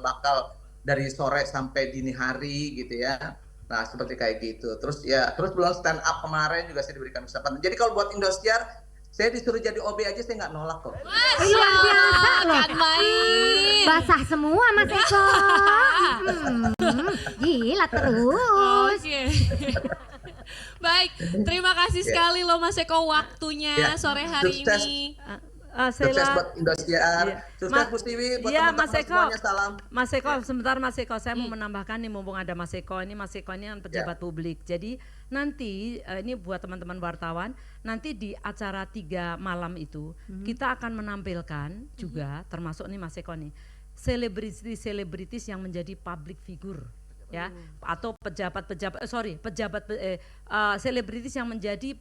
bakal dari sore sampai dini hari gitu ya. Nah seperti kayak gitu. Terus belum stand up kemarin juga saya diberikan kesempatan. Jadi kalau buat Indosiar, saya disuruh jadi OB aja saya nggak nolak kok. Luar biasa loh. Kan main. Basah semua Mas Eko. Gila terus. Oke. Baik, terima kasih sekali loh Mas Eko waktunya sore hari Sukses. ini. Sukses buat Indosiar, sukses Bu Tiwi, buat teman-teman semuanya, salam. Mas Eko, sebentar Mas Eko, saya mau menambahkan nih mumpung ada Mas Eko ini kan pejabat publik. Jadi nanti ini buat teman-teman wartawan, nanti di acara 3 malam itu kita akan menampilkan juga termasuk nih Mas Eko nih, selebritis yang menjadi public figure. Ya, atau selebritis yang menjadi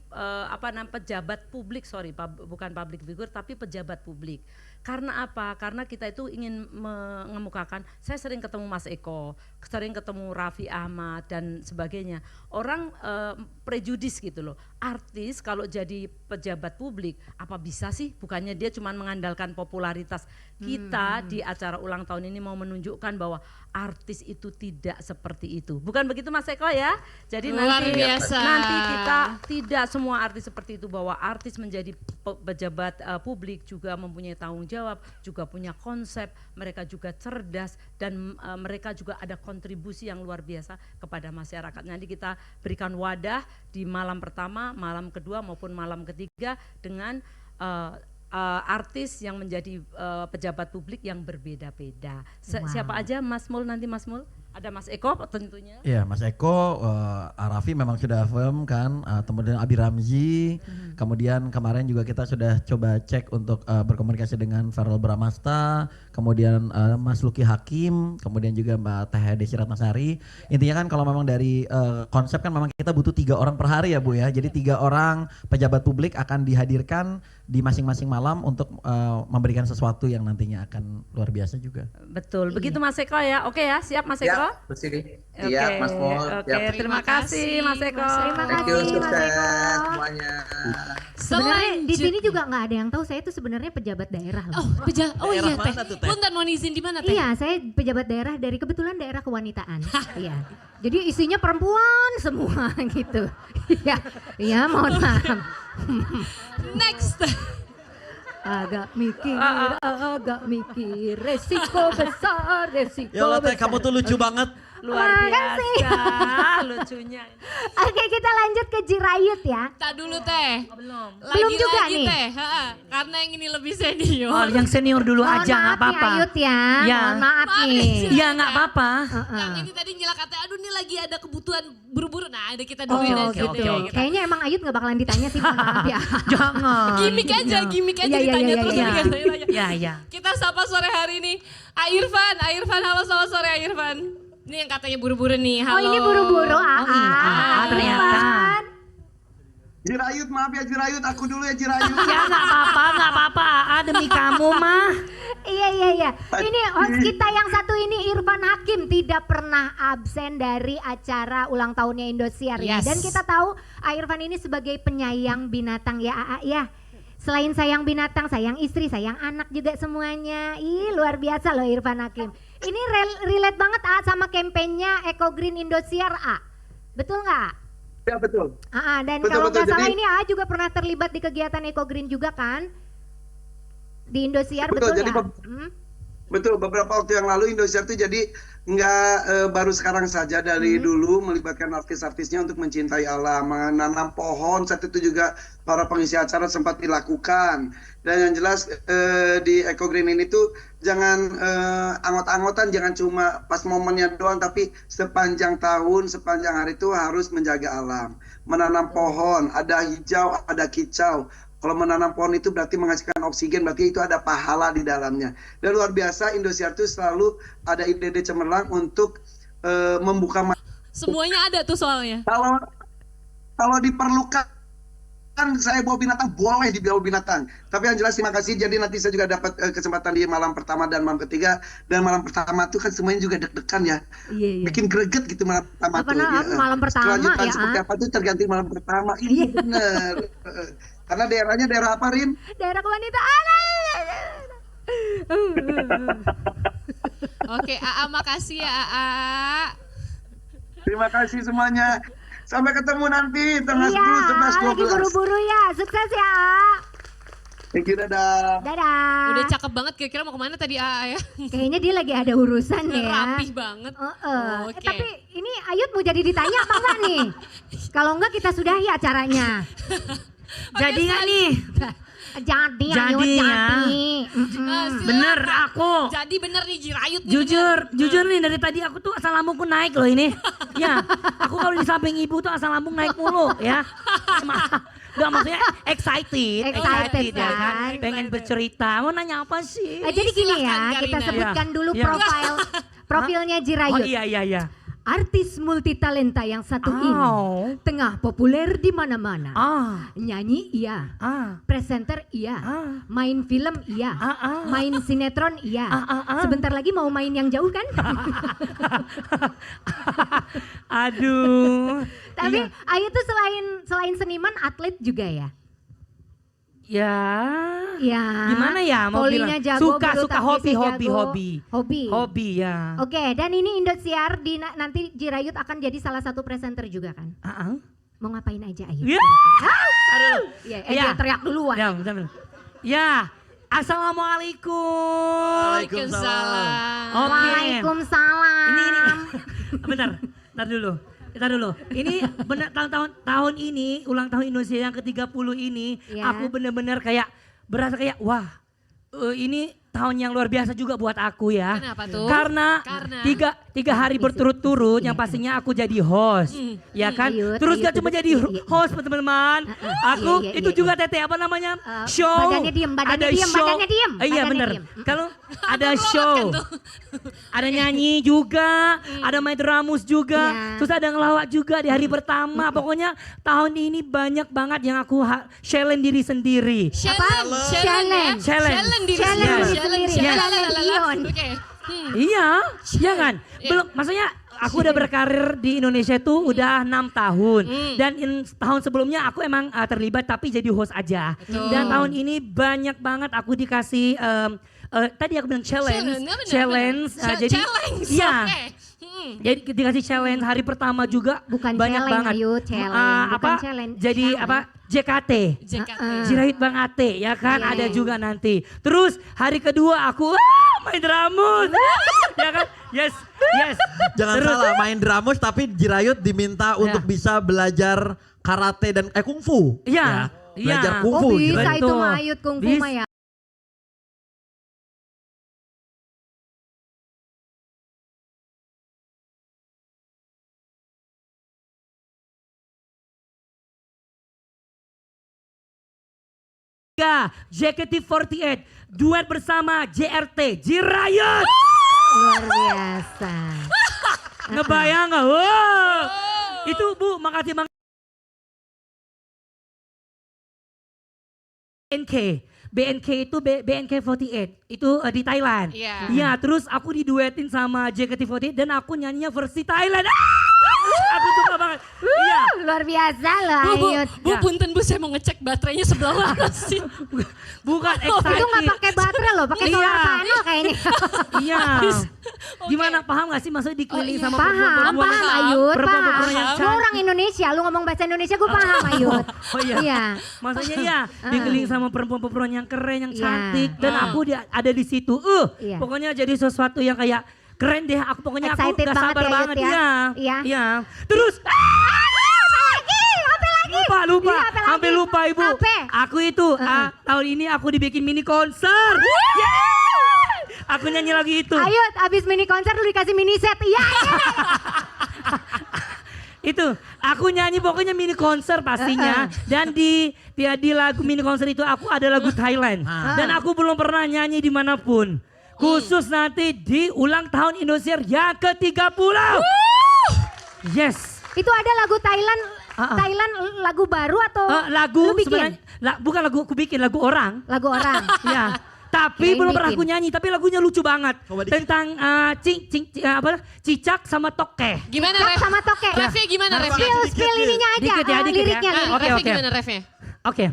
pejabat publik, bukan public figure tapi pejabat publik. Karena apa? Karena kita itu ingin mengemukakan, saya sering ketemu Mas Eko, sering ketemu Raffi Ahmad dan sebagainya. Orang prejudis gitu loh. Artis kalau jadi pejabat publik, apa bisa sih? Bukannya dia cuma mengandalkan popularitas. Kita di acara ulang tahun ini mau menunjukkan bahwa artis itu tidak seperti itu. Bukan begitu Mas Eko ya? Jadi nanti kita tidak semua artis seperti itu, bahwa artis menjadi pejabat publik juga mempunyai tanggung jawab, juga punya konsep, mereka juga cerdas dan mereka juga ada kontribusi yang luar biasa kepada masyarakat. Nanti kita berikan wadah di malam pertama, malam kedua maupun malam ketiga dengan artis yang menjadi pejabat publik yang berbeda-beda. Siapa aja Mas Mul nanti Mas Mul? Ada Mas Eko tentunya. Iya Mas Eko, Raffi memang sudah firm kan, kemudian Abi Ramzi, kemudian kemarin juga kita sudah coba cek untuk berkomunikasi dengan Farel Bramasta, kemudian Mas Luki Hakim, kemudian juga Mbak Teh Desi Ratnasari. Intinya kan kalau memang dari konsep kan memang kita butuh 3 orang per hari ya Bu ya, jadi 3 orang pejabat publik akan dihadirkan di masing-masing malam untuk memberikan sesuatu yang nantinya akan luar biasa juga. Betul, begitu Mas Eko ya, oke ya, siap Mas Eko? Iya, Mas Mul. Oke, terima kasih Mas Eko. Terima Thank kasih you, Mas sukses Eko. semuanya. Sebenarnya di sini juga nggak ada yang tahu saya itu sebenarnya pejabat daerah loh. Iya Teh. Punten mau izin di mana Teh? Iya, saya pejabat daerah dari kebetulan daerah kewanitaan. Iya. Jadi isinya perempuan semua gitu. Iya. Iya, mohon maaf. Next. Agak mikir, resiko besar, resiko Ya Teh, besar. kamu tuh lucu banget. Luar biasa lucunya. Oke, kita lanjut ke Jirayut ya. Tak dulu Teh. Belum. Belum juga nih. Teh. Karena yang ini lebih senior. Oh, yang senior dulu Mohon aja nggak maaf nih apa-apa. Ayut ya, Ya. mohon maaf nih. Iya nggak apa-apa. Yang ini tadi nyelak kata, aduh ini lagi ada kebutuhan buru-buru. Nah ada kita doain Oh aja gitu. deh. Kayaknya emang Ayut gak bakalan ditanya sih, mohon maaf ya. Jangan. Gimik aja Iya, ditanya iya, terus. iya. tadi tanya. Ya ya. Kita sapa sore hari ini Irfan, halo selamat sore Irfan. Ini yang katanya buru-buru nih, halo. Oh ini buru-buru, ternyata. Jirayut, maaf ya Jirayut, aku dulu ya Jirayut. Ya nggak apa-apa. Demi kamu mah. Iya. Ini host kita yang satu ini Irfan Hakim tidak pernah absen dari acara ulang tahunnya Indosiar ya. Yes. Dan kita tahu Irfan ini sebagai penyayang binatang ya AA ya. Selain sayang binatang, sayang istri, sayang anak juga semuanya. Ih luar biasa loh Irfan Hakim. Ini relate banget sama kampanyenya Eco Green Indosiar A. Betul nggak? Ya betul. Dan Betul, kalau nggak betul. salah Jadi- ini AA juga pernah terlibat di kegiatan Eco Green juga kan? Di Indosiar Betul, betul jadi ya? Betul, beberapa waktu yang lalu Indosiar itu jadi nggak baru sekarang saja, dari dulu melibatkan artis-artisnya untuk mencintai alam, menanam pohon. Saat itu juga para pengisi acara sempat dilakukan. Dan yang jelas di Eco Green ini tuh jangan anggot-anggotan, jangan cuma pas momennya doang, tapi sepanjang tahun, sepanjang hari itu harus menjaga alam. Menanam pohon, ada hijau, ada kicau. Kalau menanam pohon itu berarti menghasilkan oksigen, berarti itu ada pahala di dalamnya. Dan luar biasa Indosiar itu selalu ada ide-ide cemerlang untuk membuka. Semuanya ada tuh soalnya. Kalau diperlukan saya bawa binatang, boleh dibawa binatang. Tapi yang jelas terima kasih. Jadi nanti saya juga dapat kesempatan di malam pertama dan malam ketiga. Dan malam pertama tuh kan semuanya juga deg-degan ya. Iya. Bikin greget gitu malam pertama Apa tuh. malam pertama Kelanjutan ya, seperti apa tuh tergantung malam pertama. Iya bener. Karena daerahnya daerah apa, Rin? Daerah kewanitaan. Oke, AA makasih ya AA. Terima kasih semuanya. Sampai ketemu nanti tanggal Iya, 10, 11, lagi 12. buru-buru ya. Sukses ya. Thank you, dadah. Dadah. Udah cakep banget, kira-kira mau kemana tadi AA ya? Kayaknya dia lagi ada urusan ya. Rapih banget. Oke. Tapi ini Ayut mau jadi ditanya apa enggak nih? Kalau enggak kita sudahi acaranya. Jadi nggak nih? Jadi Ayut, Jadi ya. jadi. Silakan. Bener aku. Jadi bener nih Jirayut nih. Jujur nih dari tadi aku tuh asam lambungku naik loh ini. Ya, aku kalau di samping ibu tuh asam lambung naik mulu ya. Gak maksudnya excited ya kan. kan? Pengen bercerita. Mau nanya apa sih? Jadi gini ya, Silakan, kita Karina. sebutkan dulu Ya. profilnya Oh Jirayut. iya. Artis multitalenta yang satu ini Oh. tengah populer di mana-mana. Ah. Nyanyi iya, Ah. presenter iya, Ah. main film iya, Ah. main sinetron iya. Ah. Sebentar lagi mau main yang jauh kan? Aduh. Tapi Iya. Ayu tuh selain seniman atlet juga ya. Ya. Ya. Gimana ya mau Volinya bilang? jago, Suka bulu tangkisnya jago. Hobi. Hobi ya. Oke, dan ini Indosiar nanti Jirayut akan jadi salah satu presenter juga kan? Mau ngapain aja Ayu? Ya. Aduh. Iya, Ya. dia teriak duluan. Ya, bentar. Ya. Assalamualaikum. Waalaikumsalam. Oke. Waalaikumsalam. Ini. Bentar. Kita dulu. Ini benar tahun ini ulang tahun Indonesia yang ke-30 ini Ya. aku benar-benar kayak berasa kayak wah ini tahun yang luar biasa juga buat aku ya. Kenapa tuh? Karena tiga hari berturut-turut yang pastinya aku jadi host, ya kan? Ayut, Terus Ayut, gak cuma duduk. jadi Iya. host teman-teman, aku iya, itu iya, juga Tete apa namanya show. badannya diem, ada diem, show. badannya diem, Iya badannya bener. diem. Kalau ada show, ada nyanyi juga, ada main dramus juga, Iya. terus ada ngelawak juga di hari pertama. Pokoknya tahun ini banyak banget yang aku challenge diri sendiri. Challenge. Challenge. Challenge diri Challenge sendiri. diri sendiri. Challenge. Challenge Ion. Oke. Iya, iya kan? Belum, maksudnya aku udah berkarir di Indonesia itu udah 6 tahun. Dan tahun sebelumnya aku emang terlibat tapi jadi host aja. Betul. Dan tahun ini banyak banget aku dikasih, tadi aku bilang challenge. Benar, Challenge, benar. jadi Challenge. iya. Oke. Jadi dikasih challenge hari pertama juga Bukan banyak challenge, banget. Ayu, challenge. Bukan apa? challenge, Jadi challenge. apa? JKT. JKT. Jirayut Bang Ate ya kan Iya, ada iya. juga nanti. Terus hari kedua aku main dramus. Ya kan? Yes. Jangan Terus, salah main dramus tapi Jirayut diminta untuk bisa belajar karate dan kungfu. Iya, Belajar iya. kungfu. Oh bisa Jirayut. itu Betul. mah Ayut kungfu Bis- mah ya. JKT48 duet bersama JRT Jirayut. Luar biasa. Ngebayang nggak? Wow. Itu Bu, makasih banget. BNK itu BNK48 itu di Thailand. Iya. Iya, terus aku diduetin sama JKT48 dan aku nyanyinya versi Thailand. Aku suka banget. Iya. Luar biasa loh Bu, Ayut. Ya. punten Bu, saya mau ngecek baterainya sebelah mana sih? Bukan Itu nggak excited. pakai baterai loh, pakai Iya. solar panel kayaknya. Iya. Oke. Gimana paham gak sih maksudnya dikelilingi Oh, iya. sama Paham, perempuan-perempuan paham yang- Ayut, perempuan-perempuan paham. yang Lu cantik. orang Indonesia, lu ngomong bahasa Indonesia gue paham Ayut. Oh iya. Iya. Maksudnya ya dikelilingi sama perempuan-perempuan yang keren, yang Iya. cantik dan aku ada di situ. Iya. Pokoknya jadi sesuatu yang kayak keren deh. Aku pokoknya aku Excited gak banget sabar ya, Yud, banget ya. ya. Iya. Iya. Terus lupa. Iya, apa lagi? Hampir lupa Ibu. Apa? Aku itu tahun ini aku dibikin mini konser. Yeay! Aku nyanyi lagi itu. Ayut, abis mini konser lu dikasih mini set. Iya, iya. Itu aku nyanyi pokoknya mini konser pastinya dan di lagu mini konser itu aku ada lagu Thailand dan aku belum pernah nyanyi dimanapun khusus nanti di ulang tahun Indonesia yang ke-30. Yes. Itu ada lagu Thailand, Thailand lagu baru atau Lagu lu bikin? sebenarnya bukan lagu aku bikin, lagu orang. Lagu orang. Ya. Tapi Kirain belum pernah bikin. aku nyanyi, tapi lagunya lucu banget. Coba dikit. Tentang cicak sama tokeh. Gimana Cak ref? sama toke. Refnya gimana refnya? Spill ininya aja, Dikit ya, dikit ya. liriknya. Ah, Oke, refnya oke. gimana refnya? Oke.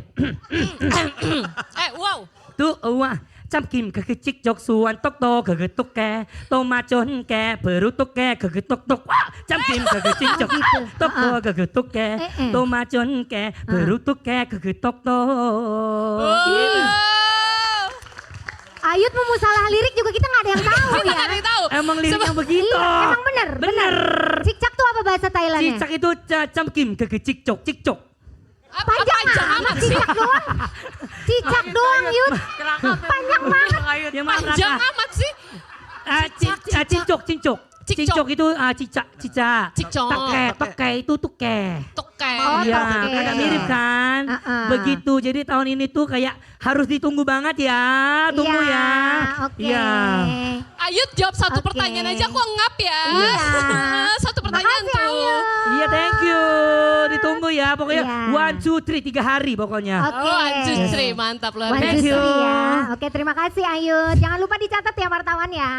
Wow. Tuh, wah, camkim kekecik jok suan tok to kegetuk ke tomacon ke berutuk ke kegetuk tok wah camkim kekecik jok gitu. tok to kegetuk ke tomacon ke berutuk ke kegetuk to. Ayut mau salah lirik juga kita nggak ada yang tahu Kita ya. nggak ada yang tahu. Emang liriknya begitu. Iya, emang bener. Cicak tuh apa bahasa Thailandnya? Cicak itu camkim kekecik cok cicok. Panjang amat sih. cicak doang. Cicak doang Yud. Panjang banget. Yang mana Panjang Raka? amat sih. Cincok. Cincok itu cica. Cicok. Toke itu tuke. Toke. Oh, Iya, toke. agak mirip kan? Begitu. Jadi tahun ini tuh kayak harus ditunggu banget ya. Tunggu Iya, ya. Oke. Iya. Ayut jawab satu Oke. pertanyaan aja aku ngap ya. Iya. Satu pertanyaan Makasih, tuh. Ayut. Iya, thank you. Ditunggu ya. Pokoknya Iya. 1, 2, 3 3 hari pokoknya. Oke. Oh, Anjustri, mantap luar One, biasa. Thank two, you. three ya. Oke, terima kasih Ayut. Jangan lupa dicatat ya wartawan ya.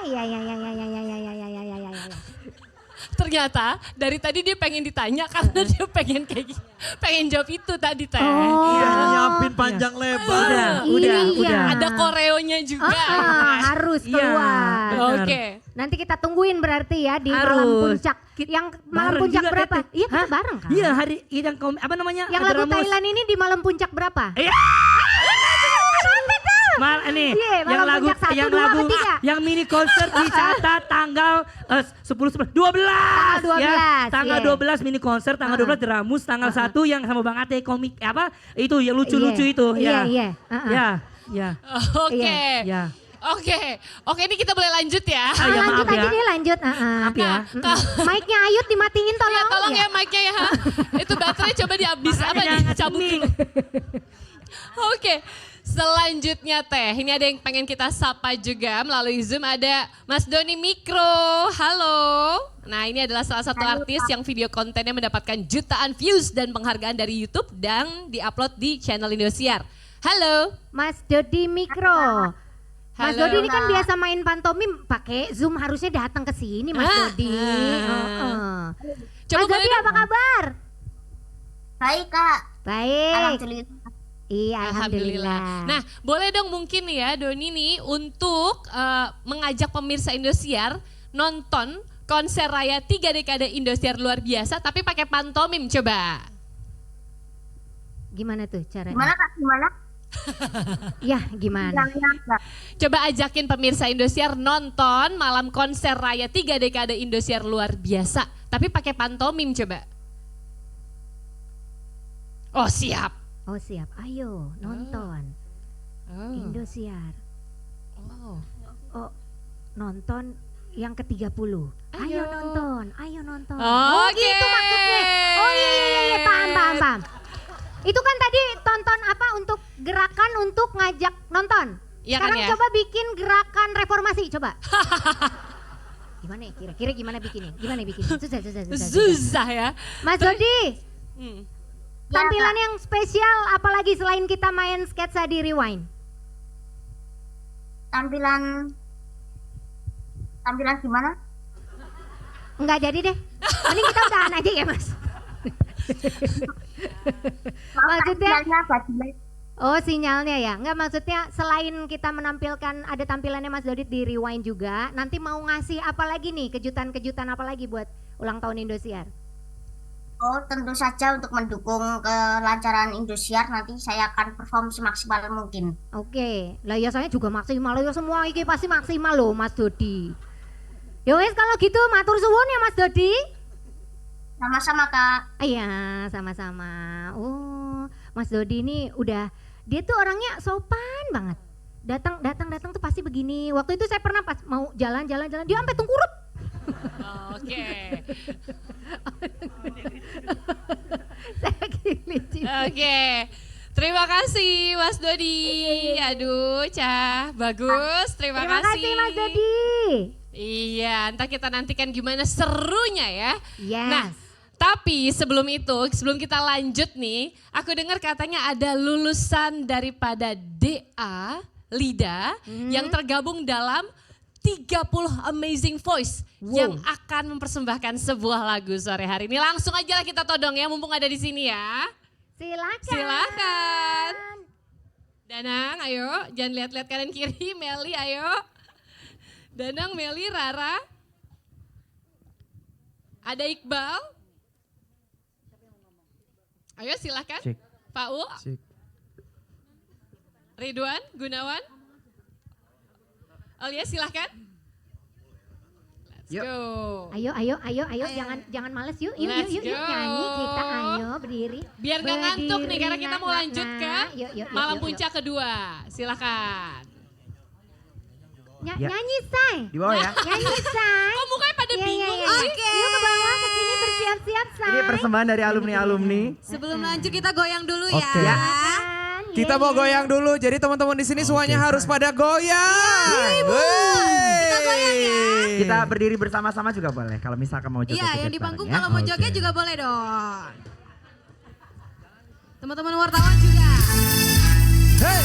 Iya. Ternyata dari tadi dia pengen ditanya karena dia pengen kayak gini. Pengen jawab itu tadi teh. Oh. Iya, nyiapin panjang lebar. Udah. Iya. Ada koreonya juga. Harus Iya, keluar. benar. Oke. Nanti kita tungguin berarti ya di malam Harus. puncak. Yang malam Bareng puncak juga, berapa? Tete. Iya, kita Hah? bareng kan? Iya, hari yang apa namanya? Yang lagu Adramus. Thailand ini di malam puncak berapa? Iya. Nih, Iya, yang malam lagu puncak 1, yang 2, lagu apa 3? yang mini konser dicatat tanggal 12 12, tanggal iya. 12 mini konser, tanggal 12 Dramus, tanggal 1 yang sama Bang Ate komik apa itu yang lucu-lucu Iya. itu Iya, ya. iya. Ya. Oke. Ya. Oke, ini kita boleh lanjut ya. Ya, Lanjut maaf aja ya. deh, lanjut. Maaf ya. Mic-nya Ayut dimatiin tolong. Ya, tolong ya mic-nya ya. Itu baterai coba dihabis apa Jangan dicabut sini. dulu. Oke. Selanjutnya Teh, ini ada yang pengen kita sapa juga melalui Zoom, ada Mas Doni Mikro. Halo. Nah, ini adalah salah satu artis yang video kontennya mendapatkan jutaan views dan penghargaan dari YouTube dan diupload di channel Indosiar. Halo. Mas Dodi Mikro. Mas Halo. Dodi ini kan biasa main pantomim pakai Zoom, harusnya datang ke sini Mas Dodi. Coba Mas Dodi boleh apa kabar? Baik kak, Baik. alhamdulillah. Iya, alhamdulillah. Nah, boleh dong mungkin ya Doni nih untuk mengajak pemirsa Indosiar nonton konser raya 3 dekade Indosiar luar biasa tapi pakai pantomim coba. Gimana tuh caranya? Gimana kak? Gimana? Ya, gimana? Kak? Coba ajakin pemirsa Indosiar nonton malam konser raya 3 dekade Indosiar luar biasa tapi pakai pantomim coba. Oh, siap. Oh siap, ayo nonton Indosiar. Oh. Oh, nonton yang ke-30. Ayo nonton. Oke. Gitu maksudnya. Oh iya, paham. Itu kan tadi tonton apa untuk gerakan untuk ngajak nonton. Iya kan Sekarang ya? coba bikin gerakan reformasi, coba. Gimana ya, kira-kira gimana bikinnya? Susah. Susah ya. Mas Dodi, Hmm. tampilan yang spesial apalagi selain kita main sketsa di Rewind? Tampilan gimana? Enggak jadi deh. Mending kita udahan aja ya, Mas. Maksudnya, Tampilannya bajingan. oh sinyalnya ya. Enggak, maksudnya selain kita menampilkan ada tampilannya Mas Dodit di Rewind juga, nanti mau ngasih apa lagi nih, kejutan-kejutan apa lagi buat ulang tahun Indosiar? Oh, tentu saja untuk mendukung kelancaran Indosiar nanti saya akan perform semaksimal mungkin. Oke, lah ya saya juga maksimal ya, semua iki pasti maksimal loh Mas Dodi. Ya wes kalau gitu matur suwun ya Mas Dodi. Sama-sama kak. Iya, sama-sama. Oh, Mas Dodi ini udah, dia tuh orangnya sopan banget. Datang tuh pasti begini. Waktu itu saya pernah pas mau jalan-jalan, dia sampai tengkurap. Oke. Saya gini. Oke. Terima kasih Mas Dodi. Aduh, Cah, bagus. Terima kasih. Mas Dodi. Iya, entah kita nantikan gimana serunya ya. Yes. Nah, tapi sebelum itu, sebelum kita lanjut nih, aku dengar katanya ada lulusan daripada DA, Lida, yang tergabung dalam 30 Amazing Voice yang akan mempersembahkan sebuah lagu sore hari ini. Langsung aja lah kita todong ya, mumpung ada di sini ya. Silakan. Silakan. Danang, ayo. Jangan lihat-lihat kanan kiri. Meli, ayo. Danang, Meli, Rara. Ada Iqbal. Ayo silahkan. Cek. Pak U. Cek. Ridwan, Gunawan. Olia silahkan. Let's Yuk. go. Ayo, jangan males yuk, yuk Let's nyanyi kita, ayo berdiri. Biar gak ngantuk nih karena kita mau Berdiri, lanjut ke yuk, malam yuk. puncak kedua. Silakan. Ya. Nyanyi say, Di bawah ya. nyanyi say. Kok mukanya pada Iya, bingung iya. sih? Yuk ke bawah, ke sini bersiap-siap say. Ini persembahan dari alumni-alumni. Sebelum lanjut kita goyang dulu ya. Oke. Ya. Kita mau goyang dulu, jadi teman-teman di sini semuanya harus pada goyang. Kita goyang ya. Kita berdiri bersama-sama juga boleh. Kalau misalkan mau joget. Iya, yang di panggung ya. kalau mau joget juga boleh dong. Teman-teman wartawan juga. Hey.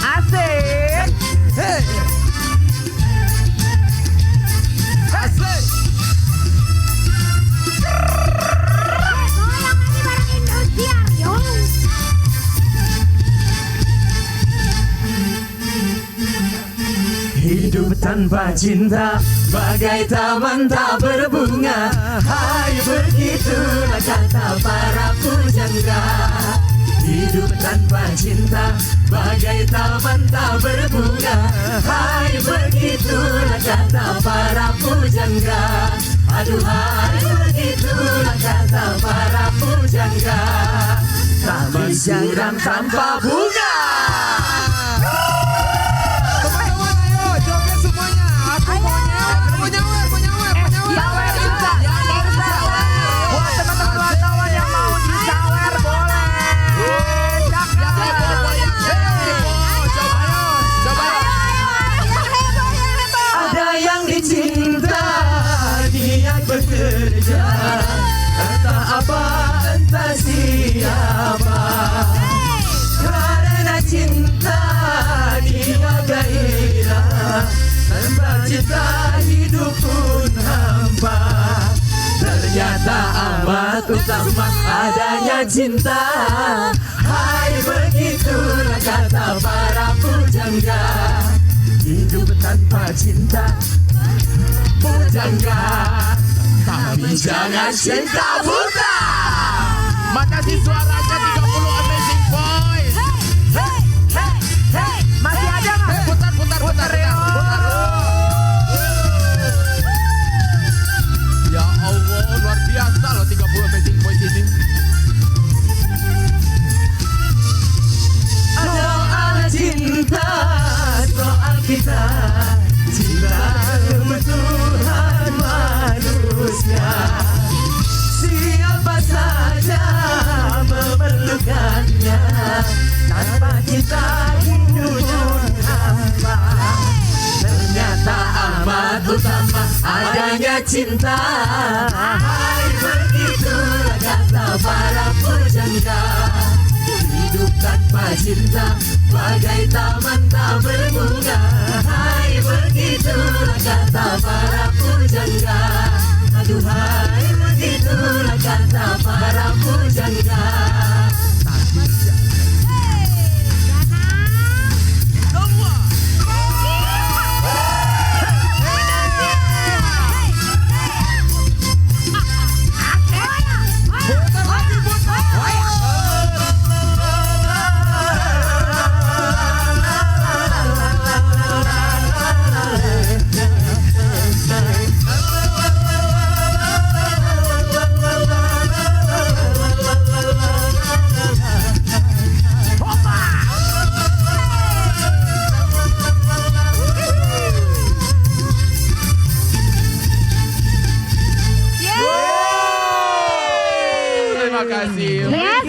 Asik. Hey. Asik. Goyang lagi bareng Indosiar, yuk. Hidup tanpa cinta bagai taman tak berbunga. Hai begitulah kata para pujangga. Hidup tanpa cinta bagai taman tak berbunga. Hai begitulah kata para pujangga. Aduhai begitulah kata para pujangga. Taman siram tanpa bunga. Teman-teman ayo joget semuanya. Aku mau nyawer. Buat teman-teman wartawan yang mau disawer boleh. Ada yang dicinta, niat bekerja, entah apa, entah siapa. Karena cinta dia gairah, tanpa cinta hidup pun hampa. Ternyata amat utama adanya cinta. Hai begitulah kata para pujangga. Hidup tanpa cinta pujangga. Tapi jangan cinta buta. Mana sih suaranya 30 Amazing Boys? Masih ada nggak? Putar. Ya Allah, luar biasa loh 30 Amazing Boys ini. Soal cinta, soal kita, cinta kebutuhan manusia. Siapa saja memerlukannya, tanpa cinta hidup pun hampa. Ternyata amat utama adanya cinta. Hai begitulah kata para pujangga. Hidup tanpa cinta bagai taman tak berbunga. Hai begitulah kata para pujangga. Aduhai begitulah kata para pujangga. Terima kasih. Yes.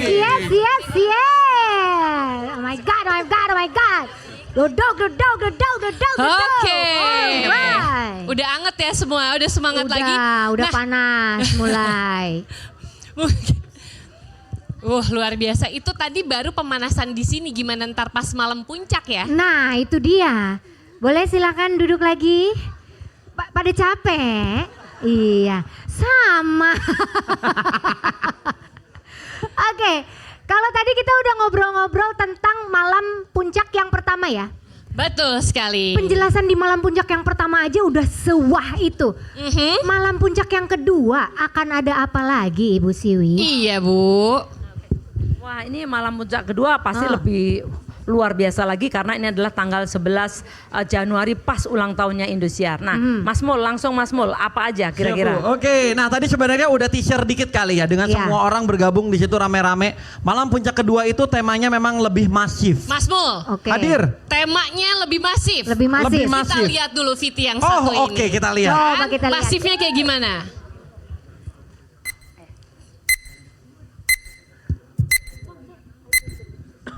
Oh my god. Duduk. Oke. Alright. Udah anget ya semua, udah semangat lagi. Udah Nah, panas mulai. Luar biasa. Itu tadi baru pemanasan di sini, gimana ntar pas malam puncak ya? Nah itu dia. Boleh silakan duduk lagi. Pada capek? Iya, sama. Oke, kalau tadi kita udah ngobrol-ngobrol tentang malam puncak yang pertama ya. Betul sekali. Penjelasan di malam puncak yang pertama aja udah sewah itu. Malam puncak yang kedua akan ada apa lagi Ibu Siwi? Iya Bu. Wah ini malam puncak kedua pasti lebih luar biasa lagi karena ini adalah tanggal 11 Januari pas ulang tahunnya Indosiar. Nah Mas Mul, langsung Mas Mul apa aja kira-kira? Oke, nah tadi sebenarnya udah teaser dikit kali ya dengan semua orang bergabung di situ rame-rame. Malam puncak kedua itu temanya memang lebih masif. Mas Mul, hadir. Temanya lebih masif. Lebih masif. Kita lihat dulu Viti yang satu ini. Oke, kita lihat. Coba kita lihat. Masifnya kayak gimana?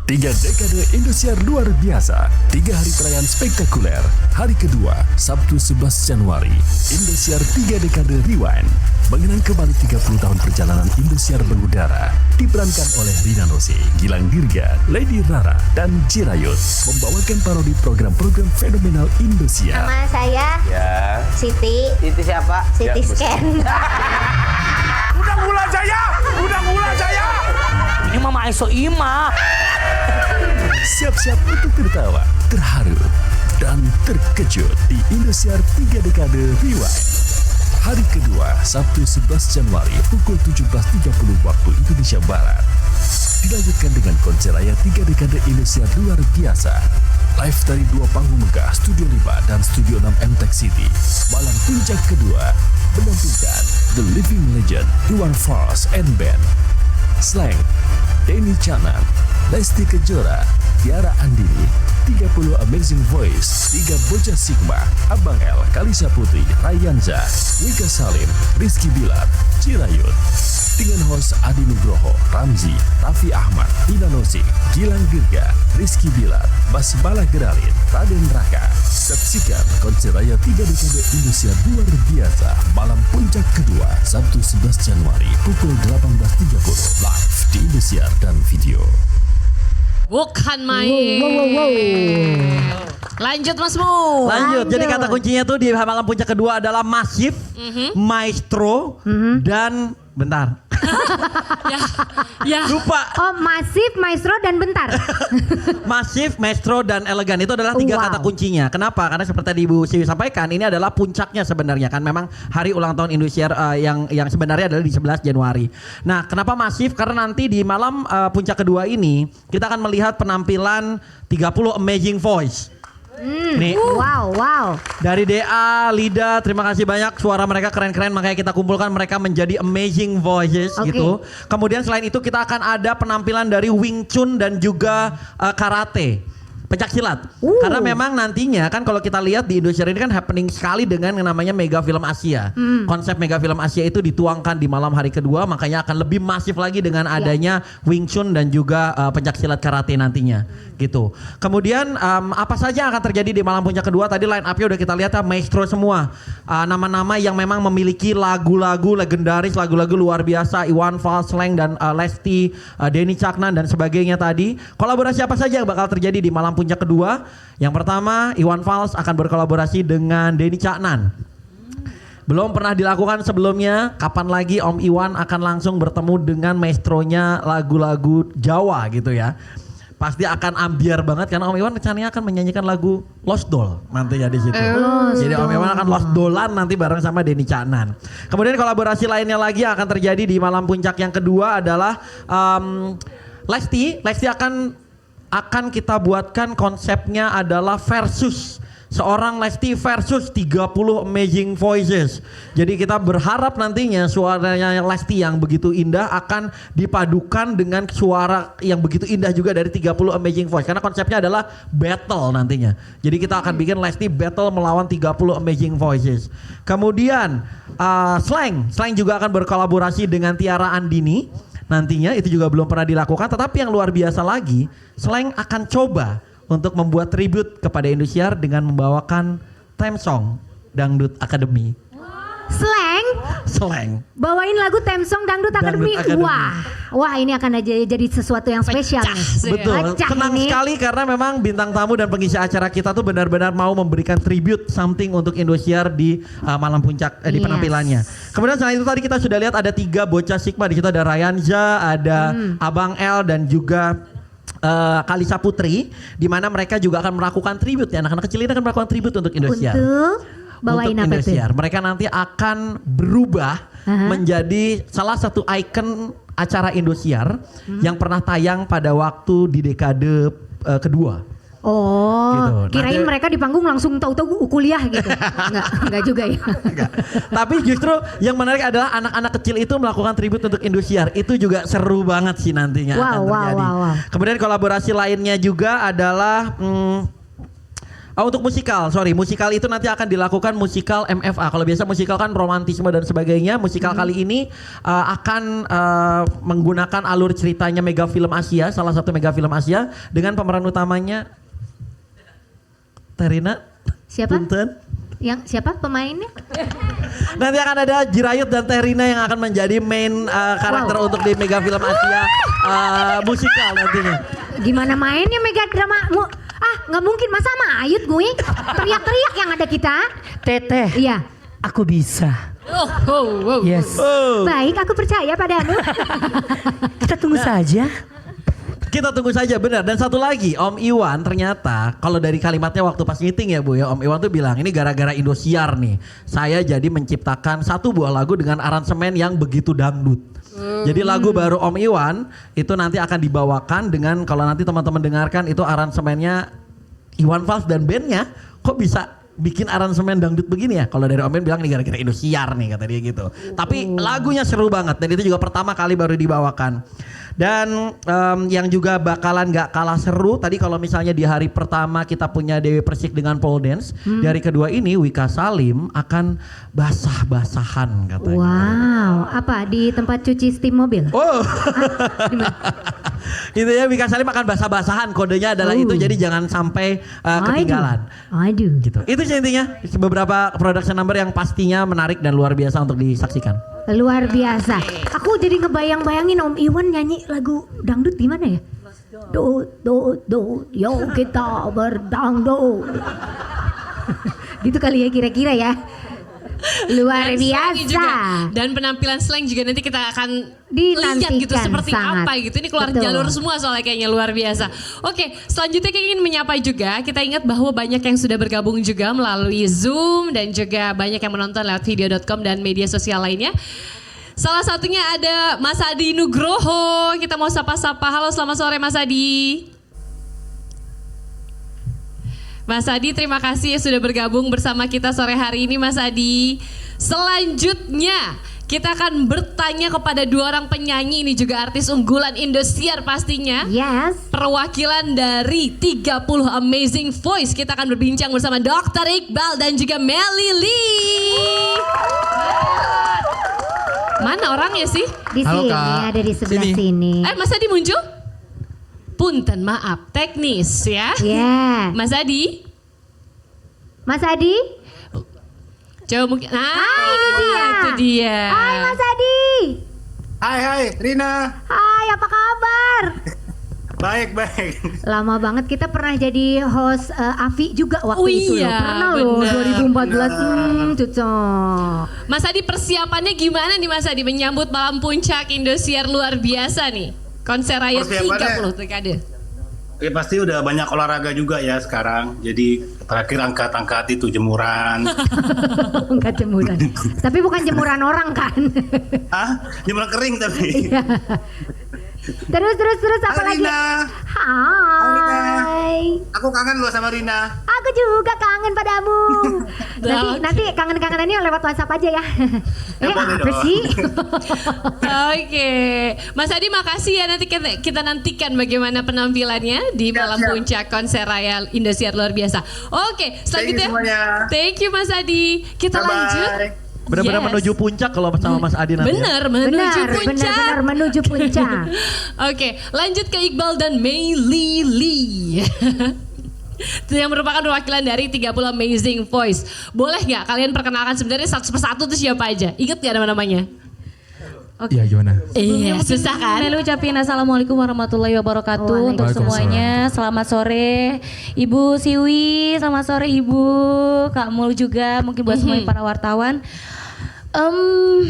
Tiga dekade Indosiar luar biasa, 3 hari perayaan spektakuler. Hari kedua, Sabtu 11 Januari, Indosiar 3 dekade Rewind. Mengenang kembali 30 tahun perjalanan Indosiar mengudara. Diperankan oleh Rina Nose, Gilang Dirga, Lady Rara, dan Cirayut. Membawakan parodi program-program fenomenal Indosiar. Nama saya Siti. Siti siapa? Siti Scan. Udah Gula Jaya! Udah Gula Jaya! Ini Mama Aiso Ima. Siap-siap untuk tertawa, terharu, dan terkejut di Indosiar 3 dekade Rewind. Hari kedua, Sabtu 11 Januari pukul 17.30 waktu Indonesia Barat. Dilanjutkan dengan konser raya 3 dekade Indosiar luar biasa. Live dari 2 panggung megah, Studio 5 dan Studio 6 MTech City. Malam puncak kedua menampilkan The Living Legend, Iwan Fals and Band. Slang, Denny Canan, Lesti Kejora, Tiara Andini, 30 Amazing Voice, 3 Bocah Sigma, Abang L, Kalisa Putri, Rayanza, Wika Salim, Rizky Bilar, Cirayut. Dengan host Adi Nugroho, Ramzi, Raffi Ahmad, Ina Nosik, Gilang Dirga, Rizky Bilar, Basmala Geralin, Raden Raka. Saksikan konser raya 3 dekade Indosiar luar biasa malam puncak kedua Sabtu 11 Januari pukul 18.30 live di Indosiar dan video. Bukan main. Lanjut Mas Mu. Lanjut. Jadi kata kuncinya tuh di malam puncak kedua adalah masif, maestro, dan bentar. Lupa. Oh masif, maestro, dan bentar. Masif, maestro, dan elegan itu adalah 3 kata kuncinya. Kenapa? Karena seperti tadi Ibu Siwi sampaikan, ini adalah puncaknya sebenarnya kan. Memang hari ulang tahun Indosiar yang sebenarnya adalah di 11 Januari. Nah, kenapa masif? Karena nanti di malam puncak kedua ini kita akan melihat penampilan 30 Amazing Voice. Nih, wow. Dari DA, Lida, terima kasih banyak, suara mereka keren-keren, makanya kita kumpulkan mereka menjadi Amazing Voices gitu. Kemudian selain itu kita akan ada penampilan dari Wing Chun dan juga karate. Pencak silat. Karena memang nantinya kan kalau kita lihat di Indosiar ini kan happening sekali dengan yang namanya Mega Film Asia. Konsep Mega Film Asia itu dituangkan di malam hari kedua, makanya akan lebih masif lagi dengan adanya Wing Chun dan juga pencak silat karate nantinya gitu. Kemudian apa saja yang akan terjadi di malam puncak kedua? Tadi line up-nya udah kita lihat ya, maestro semua. Nama-nama yang memang memiliki lagu-lagu legendaris, lagu-lagu luar biasa, Iwan Fals, Slang, dan Lesti, Denny Caknan dan sebagainya tadi. Kolaborasi apa saja yang bakal terjadi di malam puncak kedua? Yang pertama, Iwan Fals akan berkolaborasi dengan Denny Caknan. Belum pernah dilakukan sebelumnya. Kapan lagi Om Iwan akan langsung bertemu dengan maestronya lagu-lagu Jawa gitu ya. Pasti akan ambiar banget karena Om Iwan rencananya akan menyanyikan lagu Lost Doll nantinya di situ. Jadi Om Iwan akan Lost Dollan nanti bareng sama Denny Caknan. Kemudian kolaborasi lainnya lagi yang akan terjadi di malam puncak yang kedua adalah Lesti akan kita buatkan konsepnya adalah versus. Seorang Lesti versus 30 Amazing Voices. Jadi kita berharap nantinya suaranya Lesti yang begitu indah akan dipadukan dengan suara yang begitu indah juga dari 30 Amazing Voice. Karena konsepnya adalah battle nantinya. Jadi kita akan bikin Lesti battle melawan 30 Amazing Voices. Kemudian Slang juga akan berkolaborasi dengan Tiara Andini. Nantinya itu juga belum pernah dilakukan, tetapi yang luar biasa lagi, Slang akan coba untuk membuat tribute kepada Indosiar dengan membawakan theme song Dangdut Academy. Slang Slang. Bawain lagu Theme Song Dangdut Academy. Academy. Wah ini akan jadi sesuatu yang spesial nih. Betul, Pecah senang ini. sekali karena memang bintang tamu dan pengisi acara kita tuh benar-benar mau memberikan tribute something untuk Indosiar di malam puncak di penampilannya. Kemudian selain itu tadi kita sudah lihat ada 3 bocah Sigma, di situ ada Ryanza, ada Abang L dan juga Kalisa Putri, di mana mereka juga akan melakukan tribute ya, anak-anak kecil ini akan melakukan tribute untuk Indosiar. Untuk bawain Untuk apa Indosiar. tuh? Mereka nanti akan berubah menjadi salah satu ikon acara Indosiar yang pernah tayang pada waktu di dekade kedua. Oh, Gitu. kirain Nanti- mereka di panggung langsung tahu-tahu kuliah gitu. Enggak juga ya. Tapi justru yang menarik adalah anak-anak kecil itu melakukan tribute untuk Indosiar. Itu juga seru banget sih nantinya akan terjadi. Wow. Kemudian kolaborasi lainnya juga adalah untuk musikal itu nanti akan dilakukan musikal MFA. Kalau biasa musikal kan romantisme dan sebagainya. Musikal kali ini akan menggunakan alur ceritanya Mega Film Asia, salah satu Mega Film Asia, dengan pemeran utamanya Terina. Siapa? Punten. Yang siapa pemainnya? Nanti akan ada Jirayut dan Terina yang akan menjadi main karakter untuk di Mega Film Asia musikal nantinya. Gimana mainnya Mega Drama? Nggak mungkin masa sama Ayut gue teriak-teriak yang ada kita. Teteh. Iya. Aku bisa. Yes. Baik, aku percaya padamu. Kita tunggu saja. Kita tunggu saja, benar. Dan satu lagi, Om Iwan ternyata kalau dari kalimatnya waktu pas meeting ya Bu ya, Om Iwan tuh bilang ini gara-gara Indosiar nih. Saya jadi menciptakan satu buah lagu dengan aransemen yang begitu dangdut. Jadi lagu baru Om Iwan itu nanti akan dibawakan dengan, kalau nanti teman-teman dengarkan itu aransemennya Iwan Fals dan bandnya. Kok bisa bikin aransemen dangdut begini ya? Kalau dari Om Iwan bilang ini gara-gara Indosiar nih, kata dia gitu. Tapi lagunya seru banget dan itu juga pertama kali baru dibawakan. Dan yang juga bakalan gak kalah seru, tadi kalau misalnya di hari pertama kita punya Dewi Persik dengan pole dance, di hari kedua ini Wika Salim akan basah-basahan katanya. Wow, apa di tempat cuci steam mobil? Oh, itu ya, Wika Salim akan basah-basahan, kodenya adalah itu, jadi jangan sampai ketinggalan. Aduh. Gitu. Itu sih intinya beberapa production number yang pastinya menarik dan luar biasa untuk disaksikan. Luar biasa. Aku jadi ngebayang-bayangin Om Iwan nyanyi lagu dangdut gimana ya? Do, yo kita berdangdut. Gitu kali ya kira-kira ya. Luar Dan biasa. slang juga. Dan penampilan slang juga nanti kita akan lihat gitu Dinantikan seperti sangat. apa gitu. Ini keluar Betul. jalur semua soalnya kayaknya luar biasa. Oke, selanjutnya kita ingin menyapa juga. Kita ingat bahwa banyak yang sudah bergabung juga melalui Zoom dan juga banyak yang menonton lewat video.com dan media sosial lainnya. Salah satunya ada Mas Adi Nugroho. Kita mau sapa-sapa. Halo, selamat sore Mas Adi. Mas Adi, terima kasih sudah bergabung bersama kita sore hari ini Mas Adi. Selanjutnya kita akan bertanya kepada 2 orang penyanyi, ini juga artis unggulan Indosiar pastinya. Yes. Perwakilan dari 30 Amazing Voice. Kita akan berbincang bersama Dr. Iqbal dan juga Melly Lee. Mana orangnya sih? Di sini, ada di sebelah sini. Mas Adi muncul? Punten, maaf, teknis ya. Yeah. Mas Adi? Mas Adi? Coba mungkin. Ini dia. Itu dia. Hai Mas Adi. Hai Rina. Hai, apa kabar? Baik. Lama banget kita pernah jadi host Avi juga waktu itu loh. Iya, Pernah loh bener. 2014. Cocok. Mas Adi, persiapannya gimana nih Mas Adi menyambut malam puncak Indosiar luar biasa nih? Konser Raya 30 dekade. Ya pasti udah banyak olahraga juga ya sekarang. Jadi terakhir angkat-angkat itu jemuran. Enggak jemuran. Tapi bukan jemuran orang kan? Hah? Jemuran kering tapi. Iya. Terus apa lagi? Rina. Hai. Aku kangen loh sama Rina. Aku juga kangen padamu. nanti kangen-kangenannya lewat WhatsApp aja ya. Apa sih? Oke, Mas Adi makasih ya, nanti kita nantikan bagaimana penampilannya di malam puncak konser Raya Indosiar luar biasa. Oke, selanjutnya. Thank you Mas Adi. Kita lanjut. Benar-benar menuju puncak kalau sama Mas Adi nanti. Benar, menuju puncak. Benar menuju puncak. Oke, lanjut ke Iqbal dan Melly Lee. yang merupakan perwakilan dari 30 Amazing Voice. Boleh nggak kalian perkenalkan sebenarnya satu persatu tuh siapa aja? Ingat nggak nama-namanya? Iya gimana? Iya, susah kan? Meli ucapin assalamualaikum warahmatullahi wabarakatuh untuk semuanya. Selamat sore Ibu Siwi, selamat sore Ibu Kak Mul juga, mungkin buat semua para wartawan.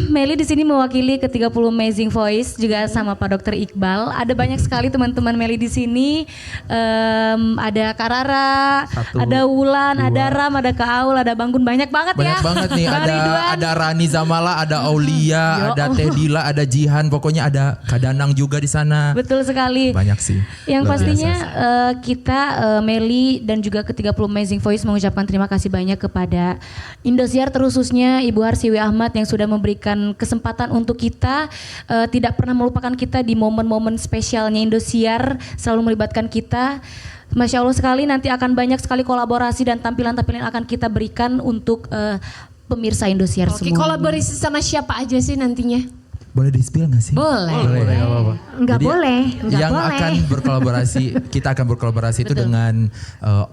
Meli di sini mewakili ke 30 Amazing Voice juga sama Pak Dr. Iqbal. Ada banyak sekali teman-teman Meli di sini. Ada Kak Rara, ada Wulan, ada Ram, ada Kak Aul, ada Bang Gun, banyak banget ya. Banyak banget nih, ada Rani Zamala, ada Aulia, ada Tedila, ada Jihan, pokoknya ada Kak Danang juga di sana. Betul sekali. Banyak sih. Yang pastinya kita Meli dan juga ke 30 Amazing Voice mengucapkan terima kasih banyak kepada Indosiar terkhususnya Ibu Harsiwi Ahmad yang sudah memberikan kesempatan untuk kita tidak pernah melupakan kita di momen-momen spesialnya Indosiar, selalu melibatkan kita. Masya Allah sekali, nanti akan banyak sekali kolaborasi dan tampilan-tampilan yang akan kita berikan untuk pemirsa Indosiar semua. Oke, kolaborasi sama siapa aja sih nantinya? Boleh di-spill gak sih? Boleh. Gak apa-apa. Enggak Jadi, boleh, enggak yang boleh. akan berkolaborasi, kita akan berkolaborasi itu dengan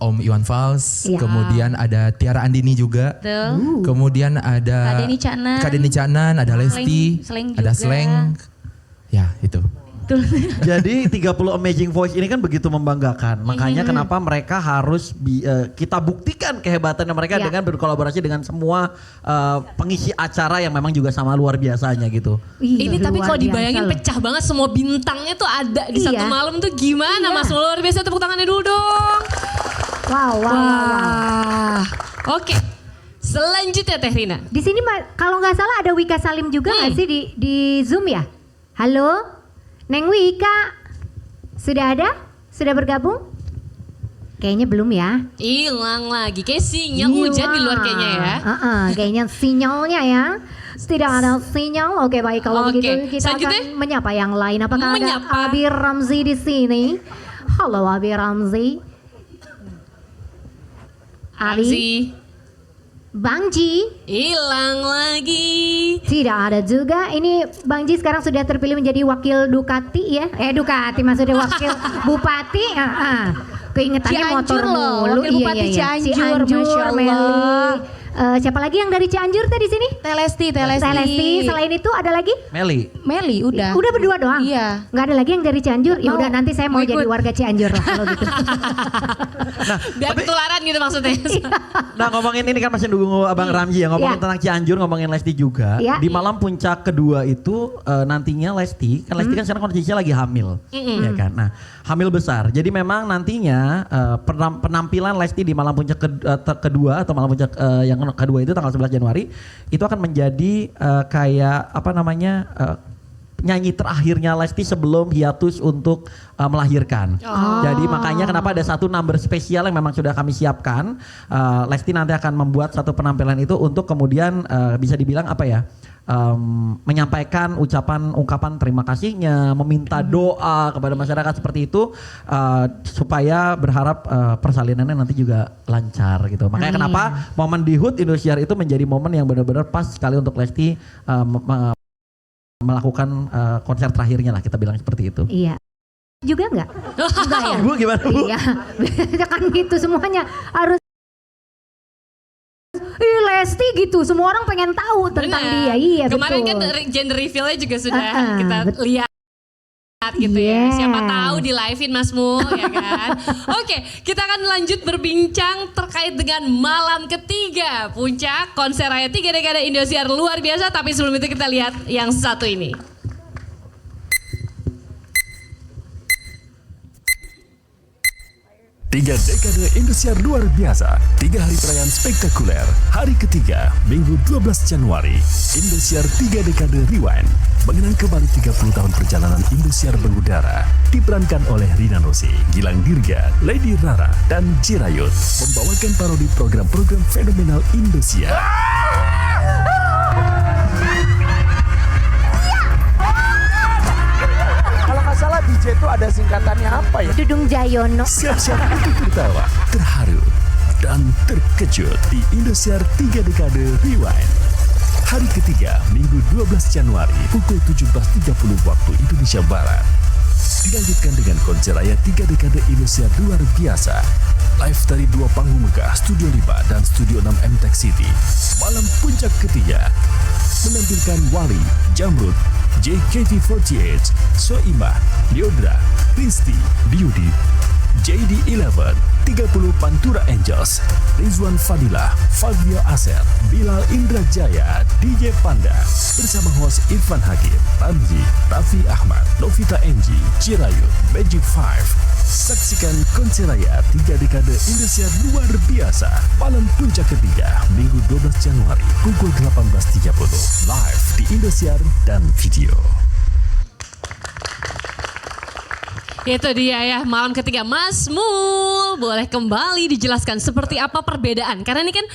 Om Iwan Fals, Ya. kemudian ada Tiara Andini juga, Betul. kemudian ada Kak Deni Canan, ada Lesti, Sleng ada juga. Sleng, ya itu. Jadi 30 Amazing Voice ini kan begitu membanggakan. Makanya kenapa mereka harus kita buktikan kehebatannya mereka Ya. dengan berkolaborasi dengan semua pengisi acara yang memang juga sama luar biasanya gitu. Ini tapi kalau dibayangin loh. pecah banget, semua bintangnya tuh ada di satu Iya. malam tuh gimana Mas? Luar biasa, tepuk tangannya dulu dong. Wow. Wah. Oke. Selanjutnya Teh Rina. Di sini kalau nggak salah ada Wika Salim juga nggak sih di Zoom ya? Halo, Neng Wika, sudah ada? Sudah bergabung? Kayaknya belum ya. Hilang lagi, kayak sinyal hujan di luar kayaknya ya. Kayaknya sinyalnya ya. Tidak ada sinyal. Oke, baik, kalau Oke, begitu kita selanjutnya? akan menyapa yang lain. Apakah Menyapa. ada Abi Ramzi di sini? Halo Abi Ramzi. Ramzi. Bang Ji. Hilang lagi. Tidak ada juga. Ini Bang Ji sekarang sudah terpilih menjadi wakil Ducati ya. Ducati maksudnya wakil Bupati. Keingetannya Cianjur motor loh, mulu. wakil Bupati Cianjur, Masya Allah. Meli. Siapa lagi yang dari Cianjur tadi sini? Telesti. Selain itu ada lagi? Meli udah. Udah berdua doang? Iya. Nggak ada lagi yang dari Cianjur? Ya Mau. udah nanti saya mau Mau jadi ikut. warga Cianjur lah kalau gitu. Biar ketularan gitu maksudnya. Nah ngomongin ini kan masih nunggu Abang Ramji ya, ngomongin Iya. tentang Cianjur, ngomongin Lesti juga. Iya. Di malam puncak kedua itu nantinya Lesti kan sekarang kondisinya lagi hamil, ya kan. Nah hamil besar, jadi memang nantinya penampilan Lesti di malam puncak kedua atau malam puncak yang kedua itu tanggal 11 Januari itu akan menjadi kayak apa namanya nyanyi terakhirnya Lesti sebelum hiatus untuk melahirkan. Jadi makanya kenapa ada satu number spesial yang memang sudah kami siapkan. Lesti nanti akan membuat satu penampilan itu untuk kemudian bisa dibilang apa ya, menyampaikan ungkapan terima kasihnya, meminta doa kepada masyarakat seperti itu supaya berharap persalinannya nanti juga lancar gitu. Makanya kenapa momen di HUT Indosiar itu menjadi momen yang benar-benar pas sekali untuk Lesti melakukan konser terakhirnya lah, kita bilang seperti itu. Iya. Juga enggak? Enggak ya? Ibu gimana Bu? Iya. Kan gitu semuanya harus Lesti gitu, semua orang pengen tahu tentang dia. Iya, Kemarin betul. kan gender reveal-nya juga sudah kita lihat gitu ya. Siapa tahu di live-in Mas Mu ya kan. Oke, kita akan lanjut berbincang terkait dengan malam ketiga puncak konser raya 3 dekade Indosiar luar biasa. Tapi sebelum itu kita lihat yang satu ini. 3 dekade Indosiar luar biasa, 3 hari perayaan spektakuler. Hari ketiga, Minggu 12 Januari, Indosiar 3 dekade Rewind. Mengenang kembali 30 tahun perjalanan Indosiar mengudara. Diperankan oleh Rina Nose, Gilang Dirga, Lady Rara, dan Jirayut. Membawakan parodi program-program fenomenal Indosiar. Kalau nggak salah DJ itu ada singkatannya apa ya? Dudung Jayono. Siap-siap untuk tertawa, terharu, dan terkejut di Indosiar 3 dekade Rewind. Hari ketiga, Minggu 12 Januari, pukul 17.30 waktu Indonesia Barat. Dilanjutkan dengan konser raya 3 dekade Indosiar luar biasa. Live dari dua panggung megah Studio 5 dan Studio 6 MTech City. Malam puncak ketiga menampilkan Wali, Jamrud, JKT48, Soimah, Lyodra, Risti, Beauty, JD11, 30 Pantura Angels, Rizwan Fadilah, Fabio Aser, Bilal Indrajaya, DJ Panda, bersama host Irfan Hakim, Ramzi, Raffi Ahmad, Novita Enji, Cirayut, Magic 5. Saksikan konser raya 3 dekade Indosiar luar biasa. Malam puncak ketiga, Minggu 12 Januari, pukul 18.30. Live di Indosiar dan video. Itu dia ya, malam ketiga. Mas Mul, boleh kembali dijelaskan seperti apa perbedaan? Karena ini kan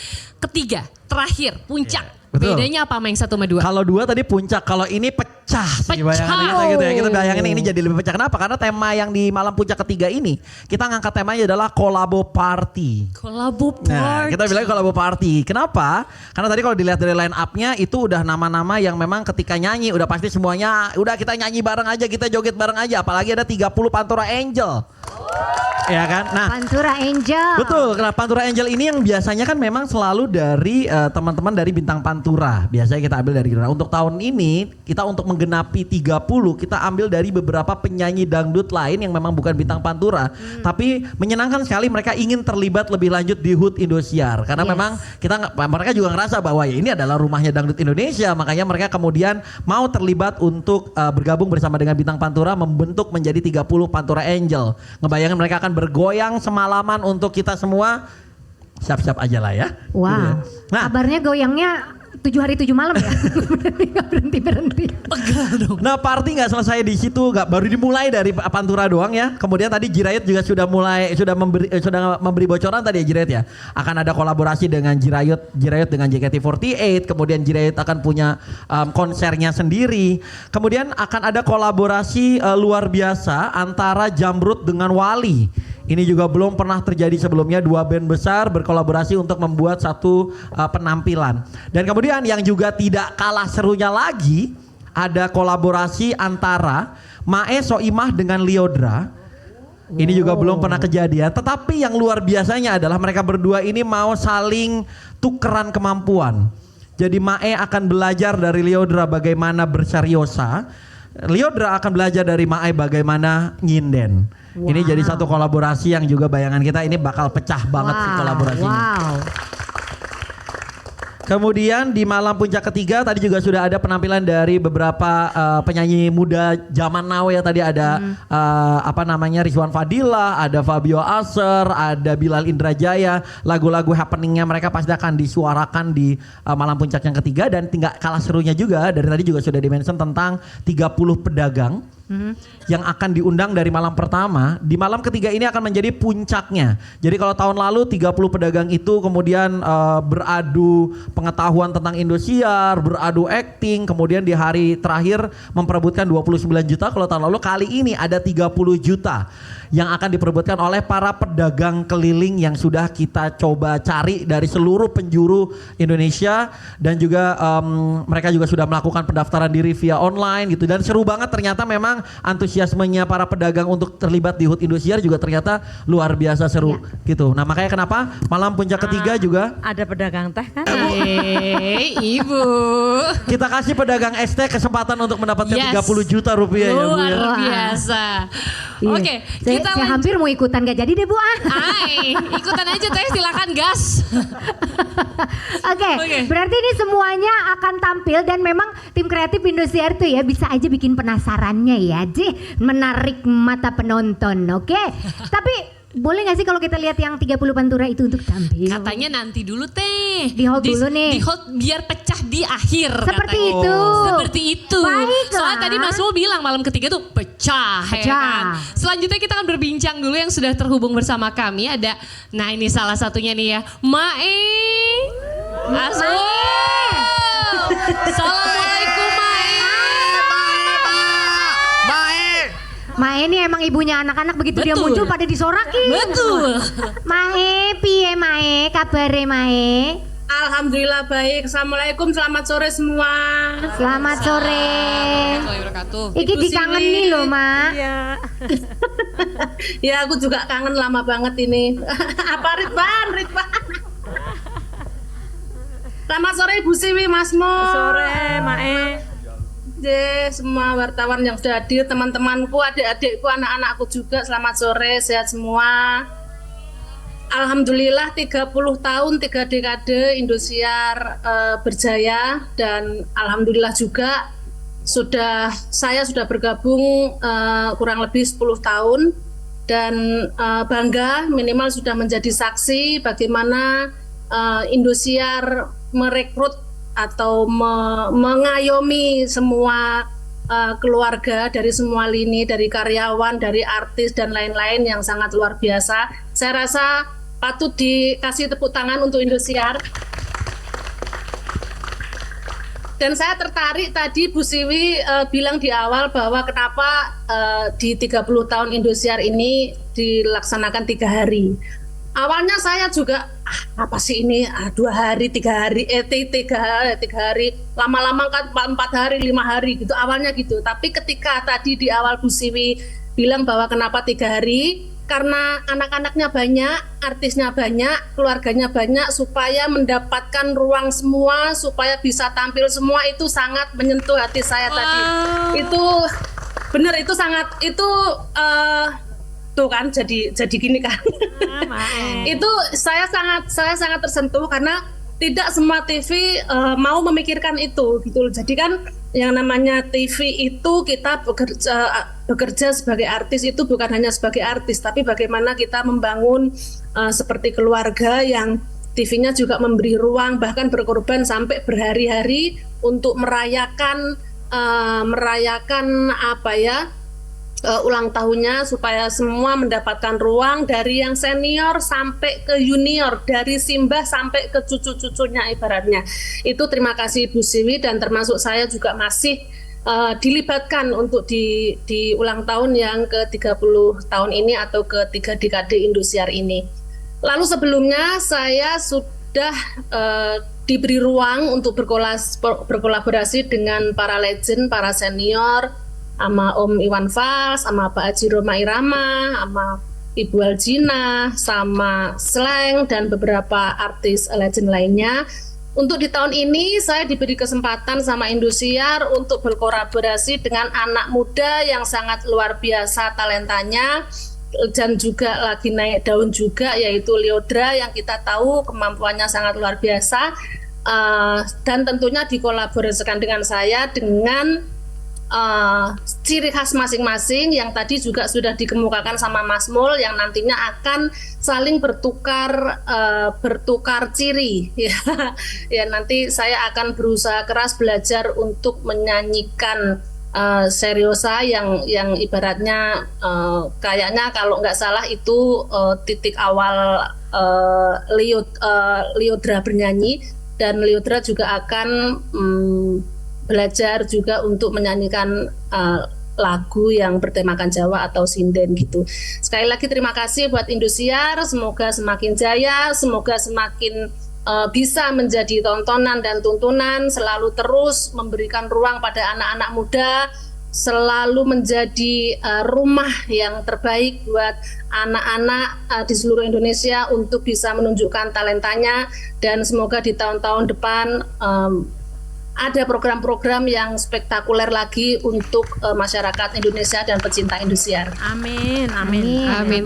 ketiga, terakhir, puncak. Betul. Bedanya apa sama yang 1 sama 2? Kalau 2 tadi puncak, kalau ini pecah sih bayangan kita gitu ya. Kita bayangin ini jadi lebih pecah. Kenapa? Karena tema yang di malam puncak ketiga ini, kita ngangkat temanya adalah kolabo party. Kolabo party. Nah, kita bilang kolabo party. Kenapa? Karena tadi kalau dilihat dari line up-nya itu udah nama-nama yang memang ketika nyanyi udah pasti semuanya udah kita nyanyi bareng aja, kita joget bareng aja. Apalagi ada 30 Pantura Angel. Ya kan? Nah, Pantura Angel. betul. Karena Pantura Angel ini yang biasanya kan memang selalu dari teman-teman dari Bintang Pantura. Biasanya kita ambil dari Nah, untuk tahun ini kita untuk menggenapi 30 kita ambil dari beberapa penyanyi dangdut lain yang memang bukan Bintang Pantura. Tapi menyenangkan sekali mereka ingin terlibat lebih lanjut di HUT Indosiar. Karena memang mereka juga ngerasa bahwa ya ini adalah rumahnya dangdut Indonesia. Makanya mereka kemudian mau terlibat untuk bergabung bersama dengan Bintang Pantura membentuk menjadi 30 Pantura Angel. Ngebayangin mereka akan bergoyang semalaman untuk kita semua. Siap-siap aja lah ya. Wow. Nah, kabarnya goyangnya 7 hari 7 malam ya. Gak berhenti. Nah, party nggak selesai di situ, baru dimulai dari Pantura doang ya. Kemudian tadi Jirayut juga sudah memberi bocoran tadi ya Jirayut ya. Akan ada kolaborasi dengan Jirayut dengan JKT48. Kemudian Jirayut akan punya konsernya sendiri. Kemudian akan ada kolaborasi luar biasa antara Jamrud dengan Wali. Ini juga belum pernah terjadi sebelumnya, 2 band besar berkolaborasi untuk membuat satu penampilan. Dan kemudian yang juga tidak kalah serunya lagi, ada kolaborasi antara Mae Soimah dengan Lyodra. Ini juga belum pernah kejadian, tetapi yang luar biasanya adalah mereka berdua ini mau saling tukeran kemampuan. Jadi Mae akan belajar dari Lyodra bagaimana bersariosa, Lyodra akan belajar dari Mae bagaimana nyinden. Wow. Ini jadi satu kolaborasi yang juga bayangan kita ini bakal pecah banget sih kolaborasinya. Wow. Kemudian di malam puncak ketiga tadi juga sudah ada penampilan dari beberapa penyanyi muda zaman now ya. Tadi ada Rizwan Fadilah, ada Fabio Aser, ada Bilal Indrajaya. Lagu-lagu happeningnya mereka pasti akan disuarakan di malam puncak yang ketiga. Dan tinggal kalah serunya juga dari tadi juga sudah di-mention tentang 30 pedagang yang akan diundang dari malam pertama. Di malam ketiga ini akan menjadi puncaknya. Jadi kalau tahun lalu 30 pedagang itu kemudian beradu pengetahuan tentang Indosiar, beradu acting, kemudian di hari terakhir memperebutkan 29 juta. Kalau tahun lalu, kali ini ada 30 juta yang akan diperebutkan oleh para pedagang keliling yang sudah kita coba cari dari seluruh penjuru Indonesia. Dan juga mereka juga sudah melakukan pendaftaran diri via online gitu. Dan seru banget, ternyata memang antusiasmenya para pedagang untuk terlibat di HUT Indosiar juga ternyata luar biasa seru gitu. Nah, makanya kenapa malam puncak ketiga juga ada pedagang teh kan? Ibu. Kita kasih pedagang ST kesempatan untuk mendapatkan 30 juta rupiah ya Bu ya. Luar biasa. Oke, saya hampir mau ikutan, gak jadi deh Bu. Ikutan aja teh, silakan gas. Oke, berarti ini semuanya akan tampil dan memang tim kreatif Indosiar tuh ya bisa aja bikin penasarannya ya, menarik mata penonton. Oke. Tapi boleh gak sih kalau kita lihat yang 30 Pantura itu untuk tampil? Katanya nanti dulu teh. Di hold dulu nih. Di hold biar pecah di akhir. Seperti katanya. itu. Seperti itu. Baiklah. Soalnya tadi Mas Mo bilang malam ketiga tuh pecah. Ya kan? Selanjutnya kita akan berbincang dulu yang sudah terhubung bersama kami. Ada, nah ini salah satunya nih ya. Mae. Assalamualaikum Mae. Mae ini emang ibunya anak-anak, begitu dia muncul pada disorakin. Betul. Mae, piye Mae, kabare Mae? Alhamdulillah baik. Assalamualaikum, selamat sore semua. Selamat sore. Iki dikangeni loh, Mak. Iya. Ya aku juga kangen lama banget ini. Apa Ridwan? Selamat sore Ibu Siwi, Mas Mo. Sore, Mae. Semua wartawan yang sudah hadir, teman-temanku, adik-adikku, anak-anakku juga, selamat sore, sehat semua. Alhamdulillah 30 tahun 3 dekade Indosiar berjaya, dan alhamdulillah juga saya sudah bergabung kurang lebih 10 tahun, dan bangga minimal sudah menjadi saksi bagaimana Indosiar merekrut atau mengayomi semua keluarga dari semua lini, dari karyawan, dari artis dan lain-lain yang sangat luar biasa. Saya rasa patut dikasih tepuk tangan untuk Indosiar. Dan saya tertarik tadi Bu Siwi bilang di awal bahwa kenapa di 30 tahun Indosiar ini dilaksanakan 3 hari. Awalnya saya juga apa sih ini 2 hari, 3 hari, 3 hari, lama-lama kan 4 hari, 5 hari gitu, awalnya gitu. Tapi ketika tadi di awal Bu Siwi bilang bahwa kenapa 3 hari, karena anak-anaknya banyak, artisnya banyak, keluarganya banyak, supaya mendapatkan ruang semua, supaya bisa tampil semua, itu sangat menyentuh hati saya tadi. Itu bener, itu sangat, itu tuh kan jadi gini kan. Itu saya sangat tersentuh karena tidak semua TV mau memikirkan itu gitu. Jadi kan yang namanya TV itu kita bekerja sebagai artis itu bukan hanya sebagai artis, tapi bagaimana kita membangun seperti keluarga yang TV-nya juga memberi ruang, bahkan berkorban sampai berhari-hari untuk merayakan apa ya, ulang tahunnya, supaya semua mendapatkan ruang dari yang senior sampai ke junior, dari simbah sampai ke cucu-cucunya ibaratnya. Itu terima kasih Bu Siwi, dan termasuk saya juga masih dilibatkan untuk di ulang tahun yang ke-30 tahun ini atau ke-3 dekade Indosiar ini. Lalu sebelumnya saya sudah diberi ruang untuk berkolaborasi dengan para legend, para senior, sama Om Iwan Fals, sama Pak Haji Roma Irama, sama Ibu Aljina, sama Sleng, dan beberapa artis legend lainnya. Untuk di tahun ini saya diberi kesempatan sama Indosiar untuk berkolaborasi dengan anak muda yang sangat luar biasa talentanya, dan juga lagi naik daun juga, yaitu Lyodra, yang kita tahu kemampuannya sangat luar biasa, dan tentunya dikolaborasikan dengan saya dengan ciri khas masing-masing yang tadi juga sudah dikemukakan sama Mas Mul, yang nantinya akan saling bertukar ciri ya. Nanti saya akan berusaha keras belajar untuk menyanyikan Seriosa yang ibaratnya kayaknya kalau nggak salah itu titik awal Lyodra bernyanyi, dan Lyodra juga akan belajar juga untuk menyanyikan lagu yang bertemakan Jawa atau sinden gitu. Sekali lagi terima kasih buat Indosiar, semoga semakin jaya, semoga semakin bisa menjadi tontonan dan tuntunan, selalu terus memberikan ruang pada anak-anak muda, selalu menjadi rumah yang terbaik buat anak-anak di seluruh Indonesia untuk bisa menunjukkan talentanya, dan semoga di tahun-tahun depan ada program-program yang spektakuler lagi untuk masyarakat Indonesia dan pecinta Indosiar. Amin.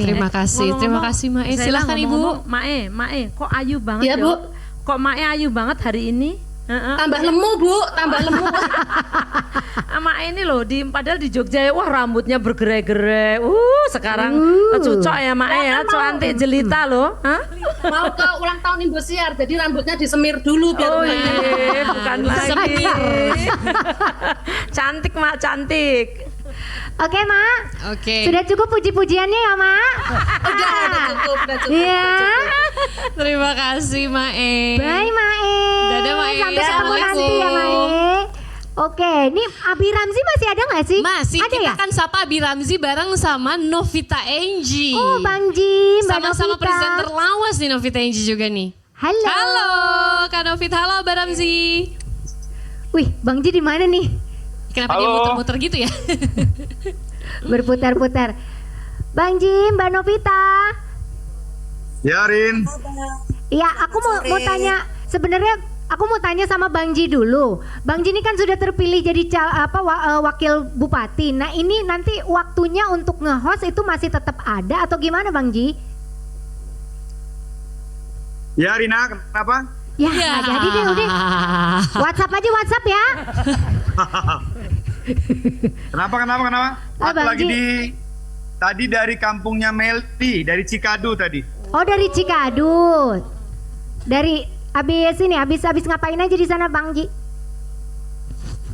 Terima kasih Mae. Silakan Ibu. Mae, kok ayu banget ya, Bu? Kok Mae ayu banget hari ini? Tambah lemu, Bu, tambah lemu. Mae ini loh, padahal di Jogja, wah rambutnya bergerai-gerai. Sekarang cocok ya Mae ya, cantik jelita loh. Mau ke ulang tahun Indosiar, jadi rambutnya disemir dulu biar bukan lagi. Cantik Mak, cantik. Oke, Mak. Oke. Sudah cukup puji-pujiannya ya, Mak? Udah cukup. Iya. Terima kasih Mae. Bye, Mae. Dadah Mae. Sampai ketemu nanti ya, Mae. Oke, ini Abi Ramzi masih ada nggak sih? Masih, ada kita ya? kan sapa Abi Ramzi bareng sama Novita Enji. Oh, Bang Jim, Mbak Sama-sama Novita. presenter lawas nih Novita Enji juga nih. Halo. Halo, Kak Novit. Halo, Mbak Ramzi. Wih, Bang Ji di mana nih? Kenapa dia muter-muter gitu ya? Berputar-putar. Bang Ji, Mbak Novita. Ya, Rin. Iya, aku mau tanya. Sebenarnya aku mau tanya sama Bang Ji dulu. Bang Ji ini kan sudah terpilih jadi wakil bupati. Nah, ini nanti waktunya untuk nge-host itu masih tetap ada atau gimana, Bang Ji? Ya, Rina, kenapa? Ya, nggak jadi deh, udah. WhatsApp aja, WhatsApp ya. Kenapa? Aku Bang lagi Ji. tadi dari kampungnya Melty, dari Cikadu tadi. Oh, dari Cikadu. Habis ngapain aja di sana, Bang Ji?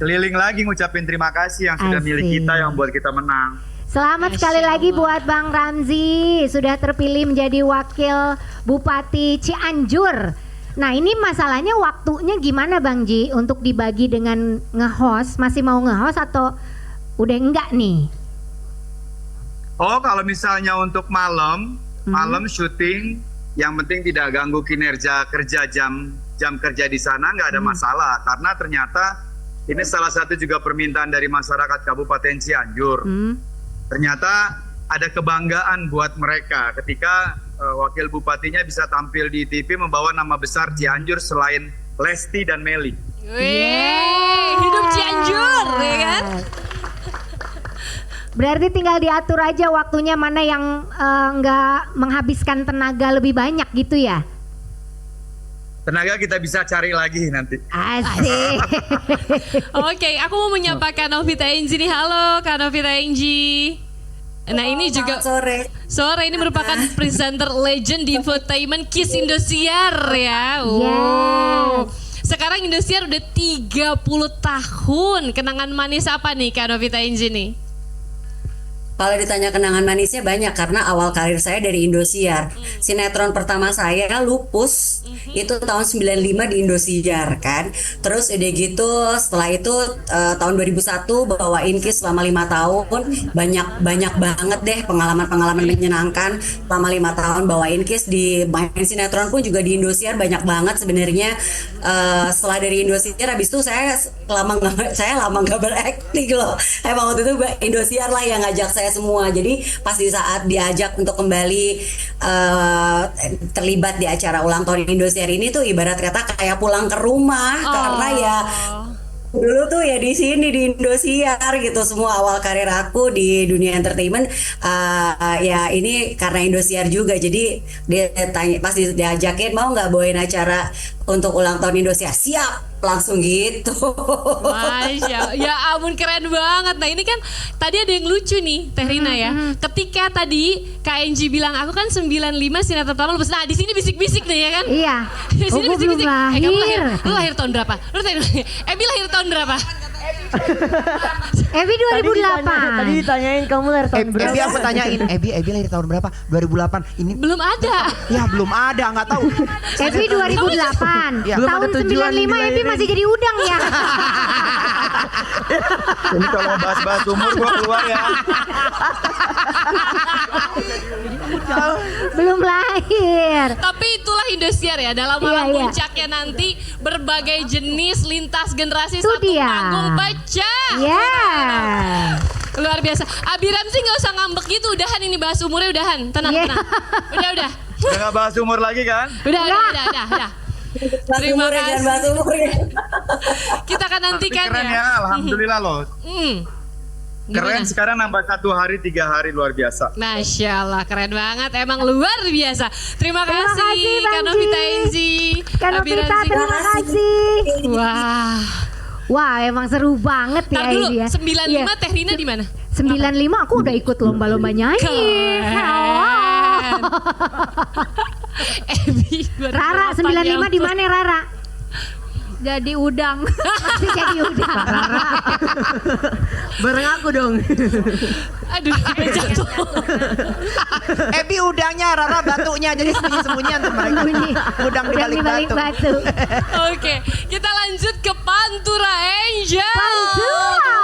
Keliling lagi ngucapin terima kasih yang sudah milik kita, yang buat kita menang. Selamat sekali lagi buat Bang Ramzi, sudah terpilih menjadi wakil Bupati Cianjur. Nah, ini masalahnya waktunya gimana, Bang Ji, untuk dibagi dengan nge-host? Masih mau nge-host atau udah enggak nih? Oh, kalau misalnya untuk malam syuting, yang penting tidak ganggu kinerja kerja jam kerja di sana, nggak ada masalah. Karena ternyata ini salah satu juga permintaan dari masyarakat Kabupaten Cianjur. Ternyata ada kebanggaan buat mereka ketika wakil bupatinya bisa tampil di TV membawa nama besar Cianjur selain Lesti dan Meli. Wih, hidup Cianjur, ya kan? Berarti tinggal diatur aja waktunya mana yang nggak menghabiskan tenaga lebih banyak gitu ya? Tenaga kita bisa cari lagi nanti. Asik. Oke, aku mau menyapa Kak Novita Enji nih. Halo Kak Novita Enji. Nah, ini juga sore ini merupakan presenter legend di infotainment Kiss Indosiar ya. Wow. Sekarang Indosiar udah 30 tahun. Kenangan manis apa nih Kak Novita Enji nih? Kalau ditanya kenangan manisnya banyak karena awal karir saya dari Indosiar. Sinetron pertama saya Lupus itu tahun 95 di Indosiar kan. Terus udah gitu setelah itu tahun 2001 bawain Kiss selama 5 tahun. Banyak banget deh pengalaman-pengalaman menyenangkan selama 5 tahun bawain Kiss. Di main sinetron pun juga di Indosiar banyak banget sebenarnya. Setelah dari Indosiar habis itu saya lama nggak berakting loh. Emang waktu itu Indosiar lah yang ngajak saya semua. Jadi pas di saat diajak untuk kembali terlibat di acara ulang tahun Indosiar ini tuh ibarat kata kayak pulang ke rumah karena ya dulu tuh ya di sini di Indosiar gitu semua awal karir aku di dunia entertainment ya ini karena Indosiar juga. Jadi dia tanya pas diajakin mau nggak bawain acara untuk ulang tahun Indosiar, siap langsung gitu. Masya, ya ampun keren banget. Nah ini kan tadi ada yang lucu nih Teh Rina ya. Ketika tadi Kak Enji bilang aku kan 95 sinetron pertama Lupus. Nah di sini bisik-bisik nih ya kan? Iya. Di sini bisik-bisik. Kamu lahir tahun berapa? Ebi lahir tahun berapa? Ebi 2008. Tadi ditanyain kamu lahir tahun berapa? Ebi aku tanyain, Ebi lahir tahun berapa? 2008. Ini belum ada. Ya belum ada, nggak tahu. Ebi 2008. Ya. Tahun 95 Ebi masih jadi udang ya. Ini kalau bahas-bahas umur gua keluar ya. Belum lahir. Tapi itulah Indosiar ya, dalam malam puncaknya nanti berbagai jenis lintas generasi itu satu dia. panggung pecah. Luar biasa. Abi Ramzi nggak usah ngambek gitu, udahan ini bahas umurnya udahan. Tenang. Udah. Udah nggak bahas umur lagi kan? Udah. Terima kasih. Kita akan nantikan tapi keren ya. Alhamdulillah loh. Keren Gimana? sekarang nambah 1 hari 3 hari luar biasa. Masya Allah keren banget, emang luar biasa. Terima kasih Kak Novita Enji. Kak Novita terima kasih. Wah emang seru banget ya ini ya. 95 Teh Rina di mana? 95 aku udah ikut lomba-lomba nyanyi. Rara 95 di mana Rara? Jadi udang. Masih jadi udang. Rara. Bareng aku dong. Aduh, jatuh. Ebi udangnya, Rara batunya, jadi sembunyi-sembunyi untuk mereka. Udang di balik batu. Oke, kita lanjut ke Pantura Angel. Pantura.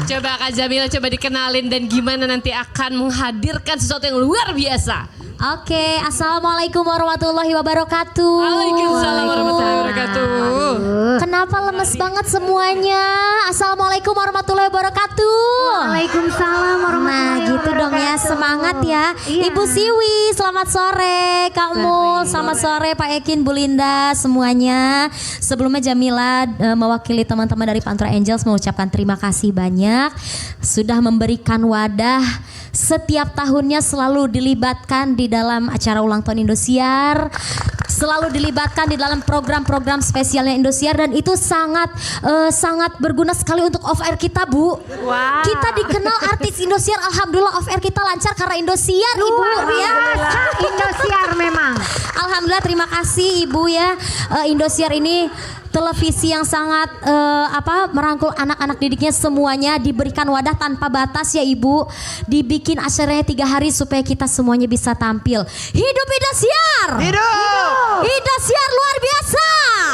Coba Kak Jamila coba dikenalin dan gimana nanti akan menghadirkan sesuatu yang luar biasa. Oke, assalamualaikum warahmatullahi wabarakatuh. Waalaikumsalam warahmatullahi wabarakatuh. Kenapa lemes banget semuanya? Assalamualaikum warahmatullahi wabarakatuh. Waalaikumsalam warahmatullahi Nah gitu dong ya, semangat ya. Iya. Ibu Siwi, selamat sore. Kak Mul, selamat sore. Pak Ekin, Bu Linda, semuanya. Sebelumnya Jamila mewakili teman-teman dari Pantura Angels mengucapkan terima kasih banyak sudah memberikan wadah. Setiap tahunnya selalu dilibatkan di dalam acara ulang tahun Indosiar, selalu dilibatkan di dalam program-program spesialnya Indosiar, dan itu sangat berguna sekali untuk off air kita, Bu. Wow. Kita dikenal artis Indosiar, alhamdulillah off air kita lancar karena Indosiar, Ibu ya. Indosiar memang. Alhamdulillah, terima kasih Ibu ya. Indosiar ini televisi yang sangat merangkul anak-anak didiknya semuanya, diberikan wadah tanpa batas ya Ibu. Dibikin acaranya 3 hari supaya kita semuanya bisa tampil. Hidup Indosiar! Hidup! Indosiar luar biasa!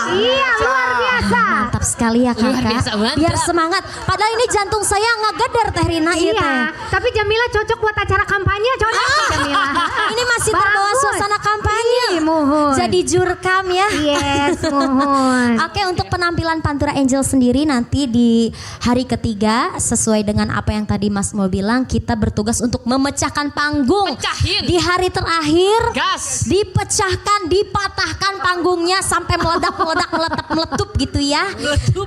Iya, luar biasa. Mantap sekali ya Luar Kakak. biasa, mantap. Biar semangat. Padahal ini jantung saya ngegeder Teh Rina Iya, itu. tapi Jamila cocok buat acara kampanye, cocok Jamila. Ini masih terbawa Bagus. suasana kampanye. Ih, mohon. Jadi jurkam ya. Yes, mohon. Oke, untuk penampilan Pantura Angel sendiri nanti di hari ketiga sesuai dengan apa yang tadi Mas Mo bilang, kita bertugas untuk memecahkan panggung. Pecahin. Di hari terakhir Gas. dipecahkan, dipatahkan panggungnya sampai meledak, meletup gitu ya.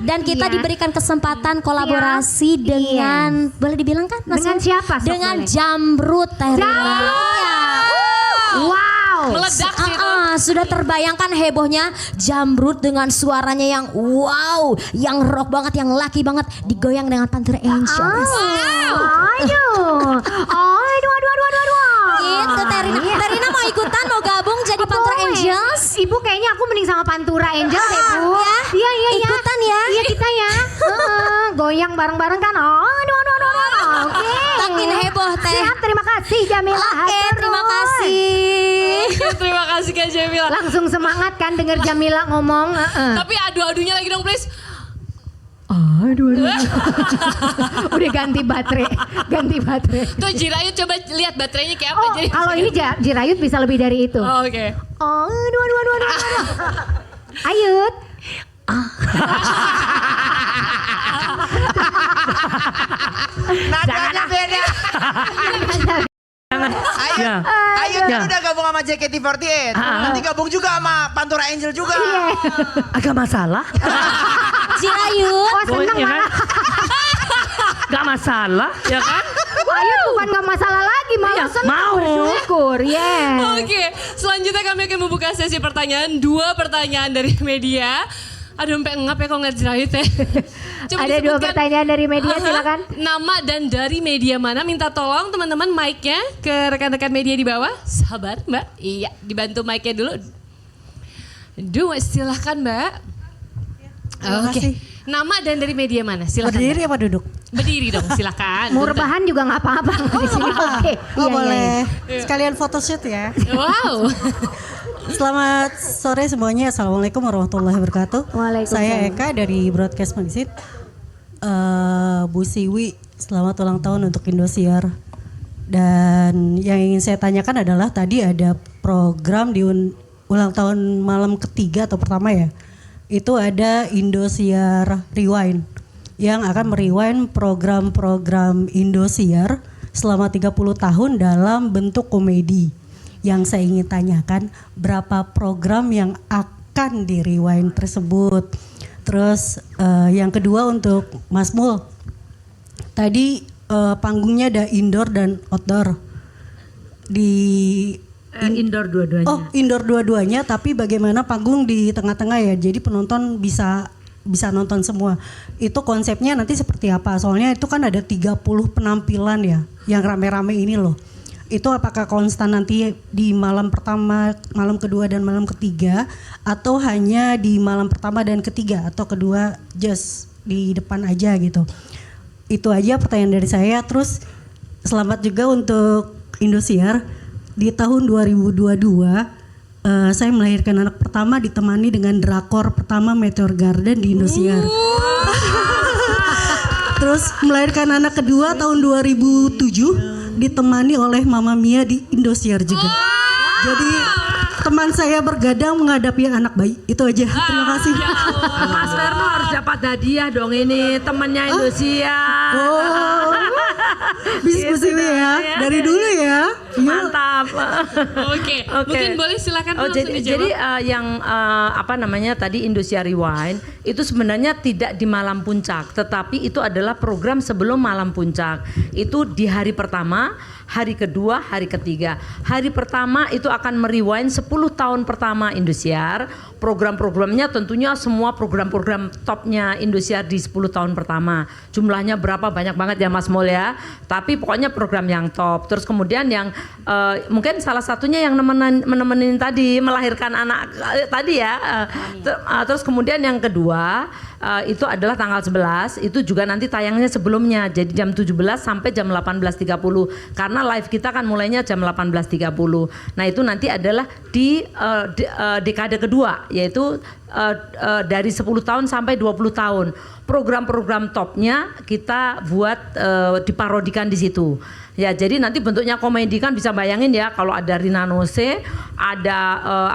Dan kita Iya. diberikan kesempatan kolaborasi dengan boleh dibilang kan Mas Dengan Mo? siapa, sok Dengan boleh? Jamrut Teh Rina. Iya. Wow. Meledak sih itu. Sudah terbayangkan hebohnya Jamrut dengan suaranya yang wow, yang rock banget, yang laki banget, digoyang dengan Pantura Angels. Aduh. Gitu Terina. Iya. Terina mau ikutan, mau gabung jadi Pantura Boleh. Angels? Ibu kayaknya aku mending sama Pantura Angels deh, Bu. Ya? Iya. Ikutan ya? Iya, kita ya. Goyang bareng-bareng kan. Aduh. Oke. Makin heboh Teh. Siap, terima kasih Jamila. Oke, Hatur terima nuhun. kasih. Oke, terima kasih Kak Jamila. Langsung semangat kan denger Jamila ngomong. Tapi adu-adunya lagi dong please. Aduh. Udah ganti baterai. Tuh Jirayut coba lihat baterainya kayak apa. Oh, jadi. kalau ini Jirayut bisa lebih dari itu. Oh, oke. Aduh. Ayut. Nadanya beda. Ya. Ayo Ya. udah gabung sama JKT48. Nanti gabung juga sama Pantura Angel juga. Agak masalah. Jirayut. Oh, seneng Ya kan? malah. Gak masalah, ya kan? Ayut bukan gak masalah lagi, malah Iya, seneng mau. bersyukur. Yes. Oke, selanjutnya kami akan membuka sesi pertanyaan. 2 pertanyaan dari media. Aduh, sampai ngap ya kalau ngeliat Jirayut ya. Coba Ada 2 disebutkan, pertanyaan dari media, silakan. Nama dan dari media mana? Minta tolong teman-teman mic-nya ke rekan-rekan media di bawah. Sabar Mbak. Iya, dibantu mic-nya dulu. Silahkan Mbak. Oke. Nama dan dari media mana? Silakan. Berdiri Mbak. apa duduk? Berdiri dong, silakan. Mau rebahan juga nggak apa-apa di sini. Oke. Oh Iya, boleh. iya. Sekalian photoshoot ya. Wow. Selamat sore semuanya. Assalamualaikum warahmatullahi wabarakatuh. Waalaikumsalam. Saya Eka dari Broadcast Magazine. Bu Siwi, selamat ulang tahun untuk Indosiar. Dan yang ingin saya tanyakan adalah tadi ada program di ulang tahun malam ketiga atau pertama ya. Itu ada Indosiar Rewind yang akan merewind program-program Indosiar selama 30 tahun dalam bentuk komedi. Yang saya ingin tanyakan, berapa program yang akan di rewind tersebut? Terus yang kedua untuk Mas Mul, tadi panggungnya ada indoor dan outdoor. Indoor dua-duanya. Oh, indoor dua-duanya, tapi bagaimana panggung di tengah-tengah ya? Jadi penonton bisa nonton semua. Itu konsepnya nanti seperti apa? Soalnya itu kan ada 30 penampilan ya, yang rame-rame ini loh. Itu apakah konstan nanti di malam pertama, malam kedua dan malam ketiga, atau hanya di malam pertama dan ketiga, atau kedua just di depan aja gitu? Itu aja pertanyaan dari saya. Terus selamat juga untuk Indosiar. Di tahun 2022 saya melahirkan anak pertama ditemani dengan drakor pertama Meteor Garden di Indosiar. Terus melahirkan anak kedua tahun 2007 ditemani oleh Mama Mia di Indosiar juga. Jadi teman saya bergadang menghadapi anak bayi. Itu aja. Terima kasih. Mas Verno harus dapat hadiah dong ini temennya Indosiar. Oh. Bis ya. Dari dulu ya. Mantap. Oke. Mungkin boleh silakan langsung dijawab. Jadi yang apa namanya tadi Indosiar Rewind itu sebenarnya tidak di malam puncak, tetapi itu adalah program sebelum malam puncak. Itu di hari pertama, hari kedua, hari ketiga. Hari pertama itu akan merewind 10 tahun pertama Indosiar. Program-programnya tentunya semua program-program topnya Indosiar di 10 tahun pertama. Jumlahnya berapa banyak banget ya Mas Mul ya. Tapi pokoknya program yang top. Terus kemudian yang mungkin salah satunya yang menemenin tadi melahirkan anak tadi ya. Terus kemudian yang kedua itu adalah tanggal 11 itu juga nanti tayangnya sebelumnya jadi jam 17 sampai jam 18.30 karena live kita kan mulainya jam 18.30. Nah itu nanti adalah di dekade kedua yaitu dari 10 tahun sampai 20 tahun. Program-program topnya kita buat diparodikan di situ. Ya jadi nanti bentuknya komedi kan bisa bayangin ya kalau ada Rina Nose, ada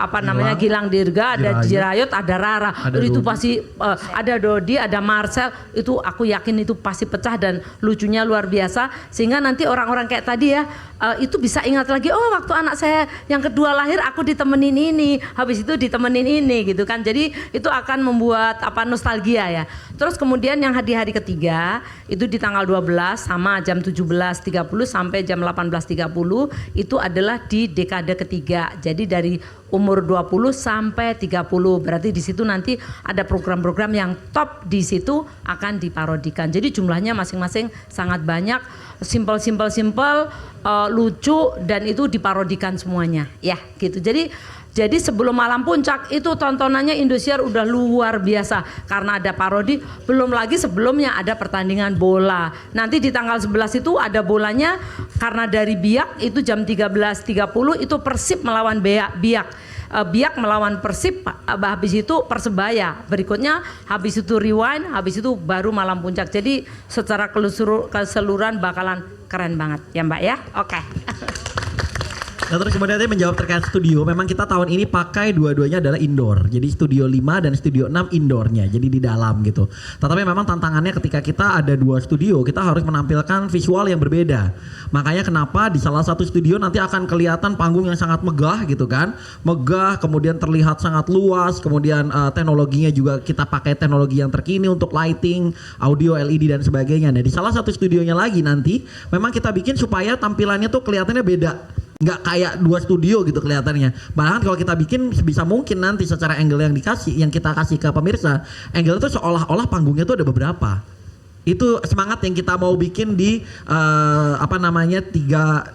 apa namanya Gilang Dirga, ada Jirayot, ada Rara, itu pasti ada Dodi, ada Marcel, itu aku yakin itu pasti pecah dan lucunya luar biasa sehingga nanti orang-orang kayak tadi ya itu bisa ingat lagi oh waktu anak saya yang kedua lahir aku ditemenin ini, habis itu ditemenin ini gitu kan. Jadi itu akan membuat apa nostalgia ya. Terus kemudian yang di hari ketiga itu di tanggal 12 sama jam 17.30 sampai jam 18.30 itu adalah di dekade ketiga. Jadi dari umur 20 sampai 30. Berarti di situ nanti ada program-program yang top di situ akan diparodikan. Jadi jumlahnya masing-masing sangat banyak, simple, lucu dan itu diparodikan semuanya. Ya, gitu. Jadi sebelum malam puncak itu tontonannya Indosiar udah luar biasa karena ada parodi, belum lagi sebelumnya ada pertandingan bola. Nanti di tanggal 11 itu ada bolanya karena dari Biak itu jam 13.30 itu Persib melawan Biak. Biak melawan Persib, habis itu Persebaya. Berikutnya habis itu Rewind, habis itu baru malam puncak. Jadi secara keseluruhan bakalan keren banget ya Mbak ya. Oke. Nah terus kemudian tadi menjawab terkait studio, memang kita tahun ini pakai dua-duanya adalah indoor. Jadi studio 5 dan studio 6 indoornya, jadi di dalam gitu. Tetapi memang tantangannya ketika kita ada dua studio, kita harus menampilkan visual yang berbeda. Makanya kenapa di salah satu studio nanti akan kelihatan panggung yang sangat megah gitu kan. Megah, kemudian terlihat sangat luas, kemudian teknologinya juga kita pakai teknologi yang terkini untuk lighting, audio, LED dan sebagainya. Nah di salah satu studionya lagi nanti memang kita bikin supaya tampilannya tuh kelihatannya beda. Nggak kayak dua studio gitu kelihatannya. Bahkan kalau kita bikin bisa mungkin nanti secara angle yang kita kasih ke pemirsa, angle itu seolah-olah panggungnya tuh ada beberapa. Itu semangat yang kita mau bikin di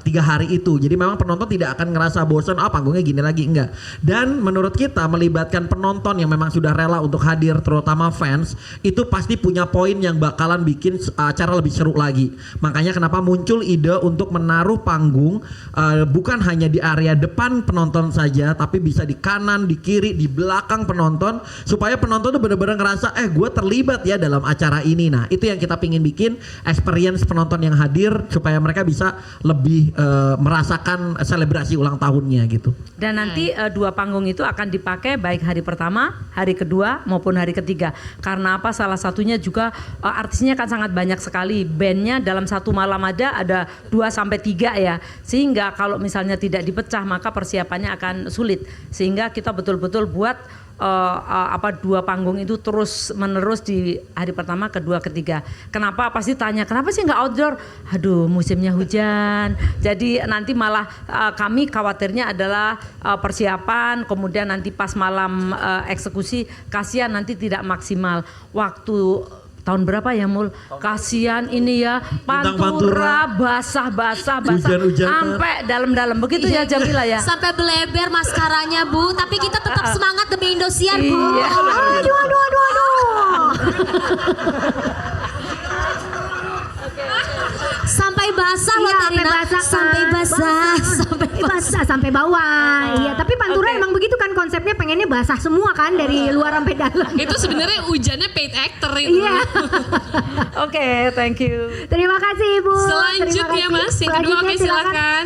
tiga hari itu. Jadi memang penonton tidak akan ngerasa bosan, panggungnya gini lagi, enggak. Dan menurut kita melibatkan penonton yang memang sudah rela untuk hadir, terutama fans, itu pasti punya poin yang bakalan bikin acara lebih seru lagi. Makanya kenapa muncul ide untuk menaruh panggung bukan hanya di area depan penonton saja, tapi bisa di kanan, di kiri, di belakang penonton, supaya penonton tuh benar-benar ngerasa gue terlibat ya dalam acara ini. Nah itu yang kita pingin bikin experience penonton yang hadir supaya mereka bisa lebih merasakan selebrasi ulang tahunnya gitu. Dan nanti dua panggung itu akan dipakai baik hari pertama, hari kedua maupun hari ketiga. Karena apa? Salah satunya juga artisnya kan sangat banyak sekali. Bandnya dalam satu malam ada 2-3 ya. Sehingga kalau misalnya tidak dipecah maka persiapannya akan sulit. Sehingga kita betul-betul buat dua panggung itu terus menerus di hari pertama, kedua, ketiga. Kenapa? Pasti tanya, kenapa sih nggak outdoor? Aduh, musimnya hujan. Jadi nanti malah kami khawatirnya adalah persiapan, kemudian nanti pas malam eksekusi, kasihan nanti tidak maksimal. Waktu tahun berapa ya Mul? Kasihan ini ya, pantura basah sampai dalam-dalam begitu ya Jamila ya. Sampai beleber maskaranya Bu, tapi kita tetap semangat demi Indosiar Bu. Iya. Aduh. Sampai basah loh Tarina. Sampai basah. basah sampai bawah. Iya, tapi Pantura emang begitu kan konsepnya, pengennya basah semua kan dari luar sampai dalam. Itu sebenarnya hujannya paid actor itu. Iya. Oke, thank you. Terima kasih Ibu. Selanjutnya Terima kasih. Mas, yang kedua, oke, silakan.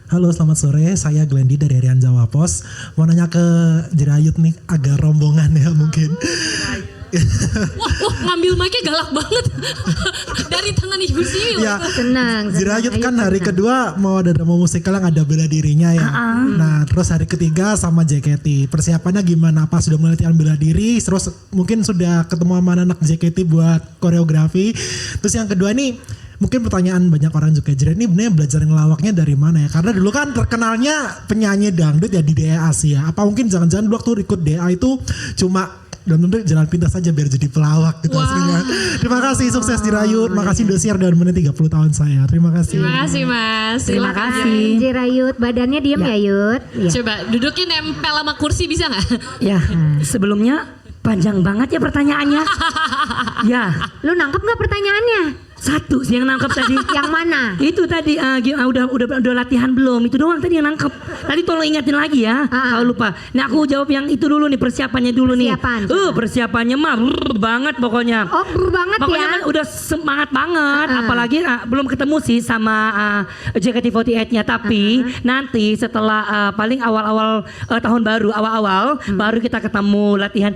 Halo, selamat sore. Saya Glendy dari Harian Jawa Pos. Mau nanya ke Jerayut nih, agak rombongan ya mungkin. Wah, ngambil mic-nya galak banget. Dari tangan Ibu Siwi. Ya, tenang. Jerayut kan hari kedua mau ada drama musikal yang ada bela dirinya ya. Nah, terus hari ketiga sama JKT. Persiapannya gimana? Apa sudah mulai latihan bela diri? Terus mungkin sudah ketemu sama anak JKT buat koreografi. Terus yang kedua nih, mungkin pertanyaan banyak orang juga, Jira ini bener belajar ngelawaknya dari mana ya? Karena dulu kan terkenalnya penyanyi dangdut ya di DA Asia. Apa mungkin jangan-jangan dulu waktu ikut DA itu cuma dalam bentuk jalan pintas saja biar jadi pelawak gitu aslinya. Terima kasih, sukses Jirayut. Makasih Indosiar dan menit 30 tahun saya. Terima kasih. Terima kasih Mas. Terima kasih. Jirayut, badannya diem ya Yud. Ya. Coba duduknya nempel sama kursi bisa nggak? Ya, sebelumnya panjang banget ya pertanyaannya. Ya. Lu nangkep nggak pertanyaannya? Satu sih yang nangkep tadi. Yang mana? Itu tadi udah latihan belum? Itu doang tadi yang nangkep. Tadi tolong ingatin lagi ya. Kalau lupa. Nah aku jawab yang itu dulu nih, persiapannya dulu nih. Persiapannya mah banget pokoknya. Oh banget pokoknya ya. Kan udah semangat banget. Apalagi belum ketemu sih sama JKT48-nya. Tapi nanti setelah paling awal-awal tahun baru, baru kita ketemu latihan.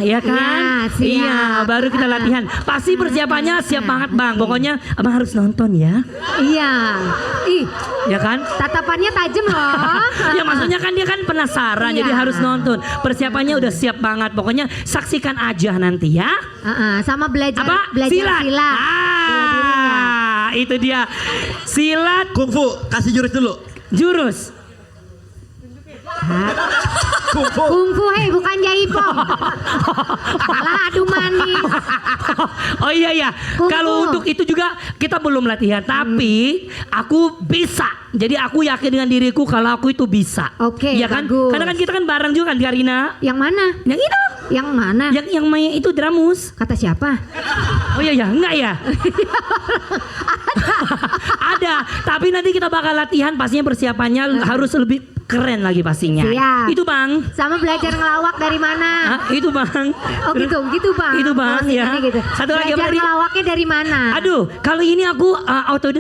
Ya kan? Iya, baru kita latihan. Pasti persiapan siap banget Bang, pokoknya Abang harus nonton ya. Iya. Ih, ya kan? Tatapannya tajam loh. Ya maksudnya kan dia kan penasaran, jadi harus nonton. Persiapannya udah siap banget, pokoknya saksikan aja nanti ya. Sama belajar silat. Silat. Itu dia. Silat. Kungfu, kasih jurus dulu. Jurus. Kungfu bukan jaipong. Malah adu manis. Oh iya. Kalau untuk itu juga kita belum latihan, tapi aku bisa. Jadi aku yakin dengan diriku kalau aku itu bisa. Oke, ya kan? bagus. Karena kan kita kan bareng juga kan Karina. Yang mana? Yang itu. Yang mana? Yang main itu Dramus. Kata siapa? Oh iya, enggak ya? Ada. Tapi nanti kita bakal latihan, pastinya persiapannya harus lebih keren lagi pastinya. Siap. Itu Bang. Sama belajar ngelawak dari mana? Itu Bang. Oh gitu Bang. Itu Bang ya. Gitu. Satu lagi belajar ngelawaknya dari mana? Aduh, kalau ini aku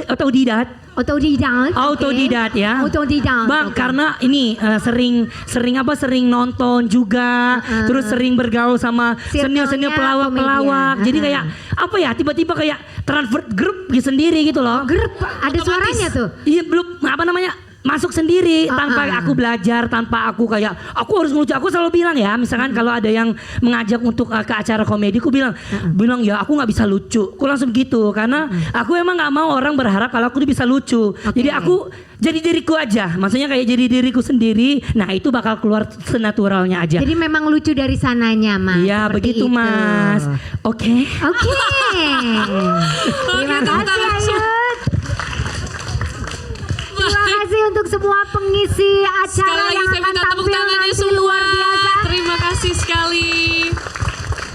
autodidat. Autodidat ya. Autodidat. Bang, karena ini sering nonton juga, terus sering bergaul sama senior pelawak. Jadi kayak apa ya? Tiba-tiba kayak transfer grup sendiri gitu loh. Grup ada suaranya tuh. Iya, belum masuk sendiri tanpa aku belajar, tanpa aku kayak aku harus ngelucu. Aku selalu bilang ya, misalkan kalau ada yang mengajak untuk ke acara komedi, aku bilang ya aku nggak bisa lucu. Aku langsung gitu karena aku emang nggak mau orang berharap kalau aku bisa lucu. Jadi aku jadi diriku aja, maksudnya kayak jadi diriku sendiri. Nah itu bakal keluar senaturalnya aja. Jadi memang lucu dari sananya Mas. Iya begitu itu. Mas. Oke. Terima kasih Ayut. Terima kasih untuk semua pengisi acara yang akan tampil nanti luar biasa. Terima kasih sekali.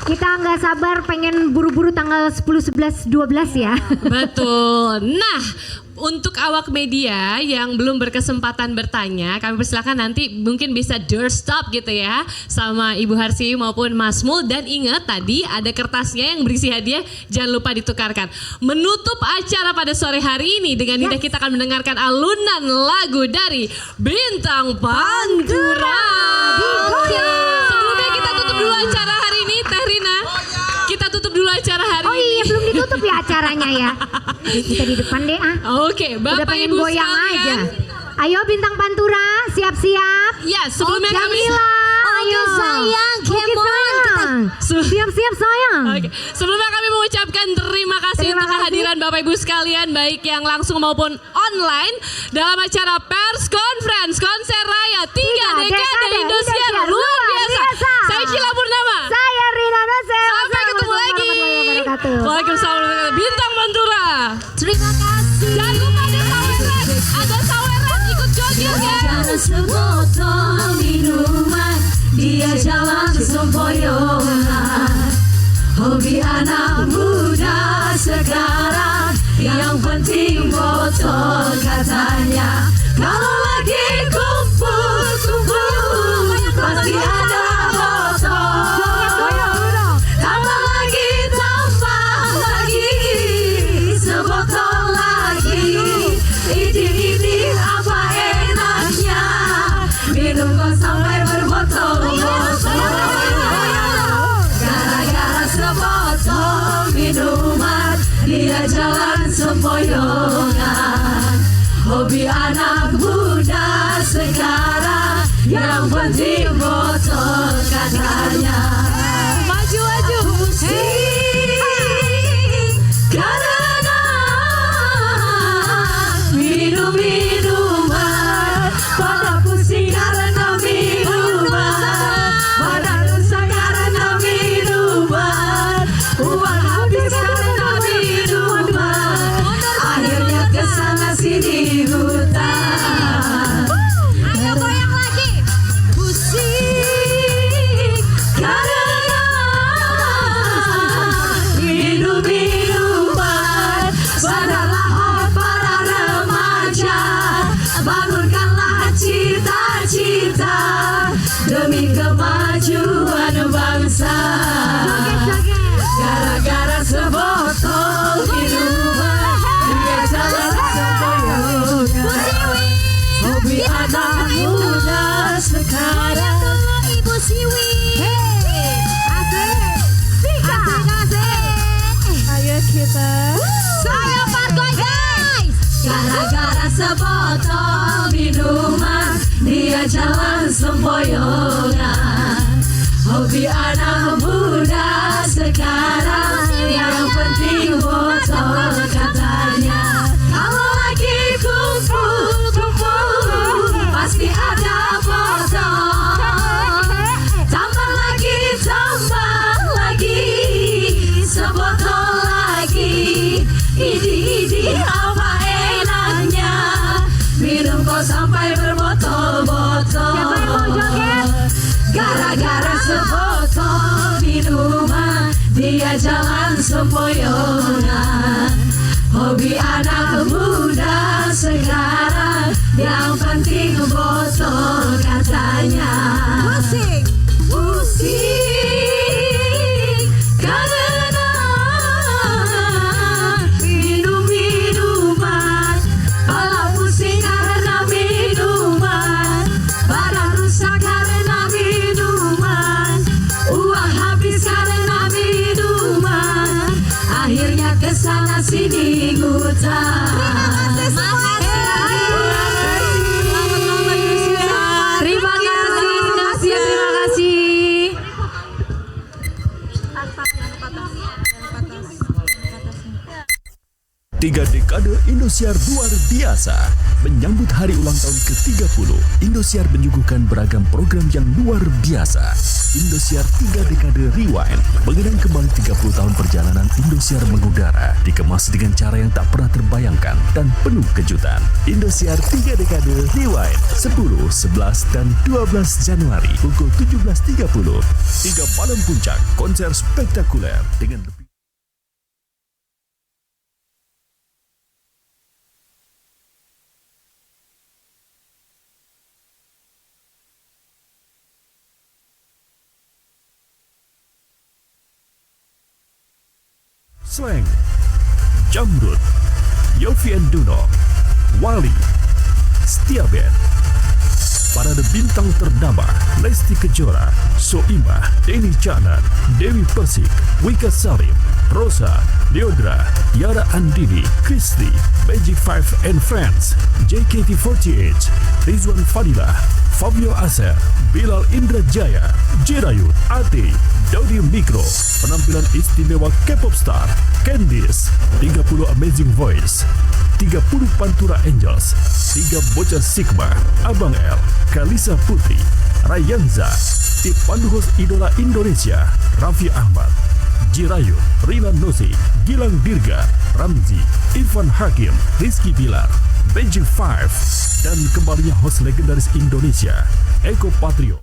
Kita nggak sabar pengen buru-buru tanggal 10, 11, 12 ya. Betul. Nah, untuk awak media yang belum berkesempatan bertanya, kami persilakan nanti mungkin bisa doorstop gitu ya sama Ibu Harsi maupun Mas Mul. Dan ingat tadi ada kertasnya yang berisi hadiah, jangan lupa ditukarkan. Menutup acara pada sore hari ini dengan indah kita akan mendengarkan alunan lagu dari Bintang Pantura. Sebelumnya kita tutup dulu acara hari ini, Teh Rina. Kita tutup dulu acara hari ini. Oh iya, belum ditutup ya acaranya ya. Kita di depan deh Oke, Bapak udah pengen Ibu goyang sekalian. aja. Ayo Bintang Pantura, siap-siap. Ya, sebelumnya kami ayo sayang, come on. Siap-siap sayang. Oke. Sebelumnya kami mengucapkan terima kasih untuk kehadiran Bapak Ibu sekalian, baik yang langsung maupun online dalam acara Pers Conference Konser Raya 3 Dekade Indosiar luar biasa. Saya Sheila Purnama. Saya Rina Nose. Sampai ketemu lagi. Waalaikumsalam. Bintang Pantura. Terima kasih. Jangan lupa ada saweran. Ada saweran, ikut joget ya. Sebotol minuman, dia jalan sempoyongan. Hobi anak muda. sekarang, yang penting botol katanya. Kalau lagi kumpul-kumpul pasti ada botol. Tambah lagi sebotol lagi. Ini apa enaknya, minum kok sampai berbotol-botol. Gara-gara sebotol minuman dia jalan sempoyongan. Hobi anak muda sekarang, yang penting botol katanya. Maju-maju karena minum-minuman, pada pusing karena minuman, pada rusak karena minuman, uang habis karena minuman, akhirnya kesana sini hutan. Ayo goyang lagi, pusing karena minum-minuman, padahal para remaja, bangunkanlah cita-cita demi kemajuan bangsa. Gara-gara sebotol minuman dia jalan sempoyongan. Hobi anak muda sekarang. Ibu Siwi. Ayo kita. Saya Pargoy guys. Gara-gara sebotol minuman dia jalan sempoyongan. Hobi anak muda sekarang, yang penting botol katanya. Kalau lagi kumpul-kumpul pasti ada botol. Tambah lagi sebotol lagi. Idi apa enaknya, minum kok sampai berbotol-botol. Gara-gara sebotol minuman dia jalan sempoyongan. Hobi anak muda sekarang, yang penting botol katanya. Pusing karena minum-minuman, kepala pusing karena minuman, badan rusak karena minuman, uang habis karena minuman, akhirnya kesana sini ngutang. Terima kasih. 3 dekade Indosiar luar biasa. Menyambut hari ulang tahun ke-30, Indosiar menyuguhkan beragam program yang luar biasa. Indosiar 3 dekade Rewind mengenang kembali 30 tahun perjalanan Indosiar mengudara, dikemas dengan cara yang tak pernah terbayangkan dan penuh kejutan. Indosiar 3 dekade Rewind 10, 11, dan 12 Januari pukul 17.30. 3 malam puncak konser spektakuler dengan lebih Slang, Jamrud, Yofi Duno, Wali, Setiabed. Parade bintang ternama Lesti Kejora, Soimah, Denny Caknan, Dewi Persik, Wika Salim, Rosa, Leodra, Yara Andini, Kristi, Magic 5 and Friends, JKT48, Rizwan Fadila, Fabio Aser, Bilal Indrajaya, Jirayut, Ati, Dodi Mikro. Penampilan istimewa K-pop star Candice, 30 Amazing Voice, 30 Pantura Angels, 3 Bocah Sigma, Abang L, Kalisa Putri, Rayanza, tim pandu host idola Indonesia, Raffi Ahmad, Jirayu, Rina Nose, Gilang Dirga, Ramzi, Irfan Hakim, Rizky Bilar, Beijing 5, dan kembalinya host legendaris Indonesia, Eko Patrio.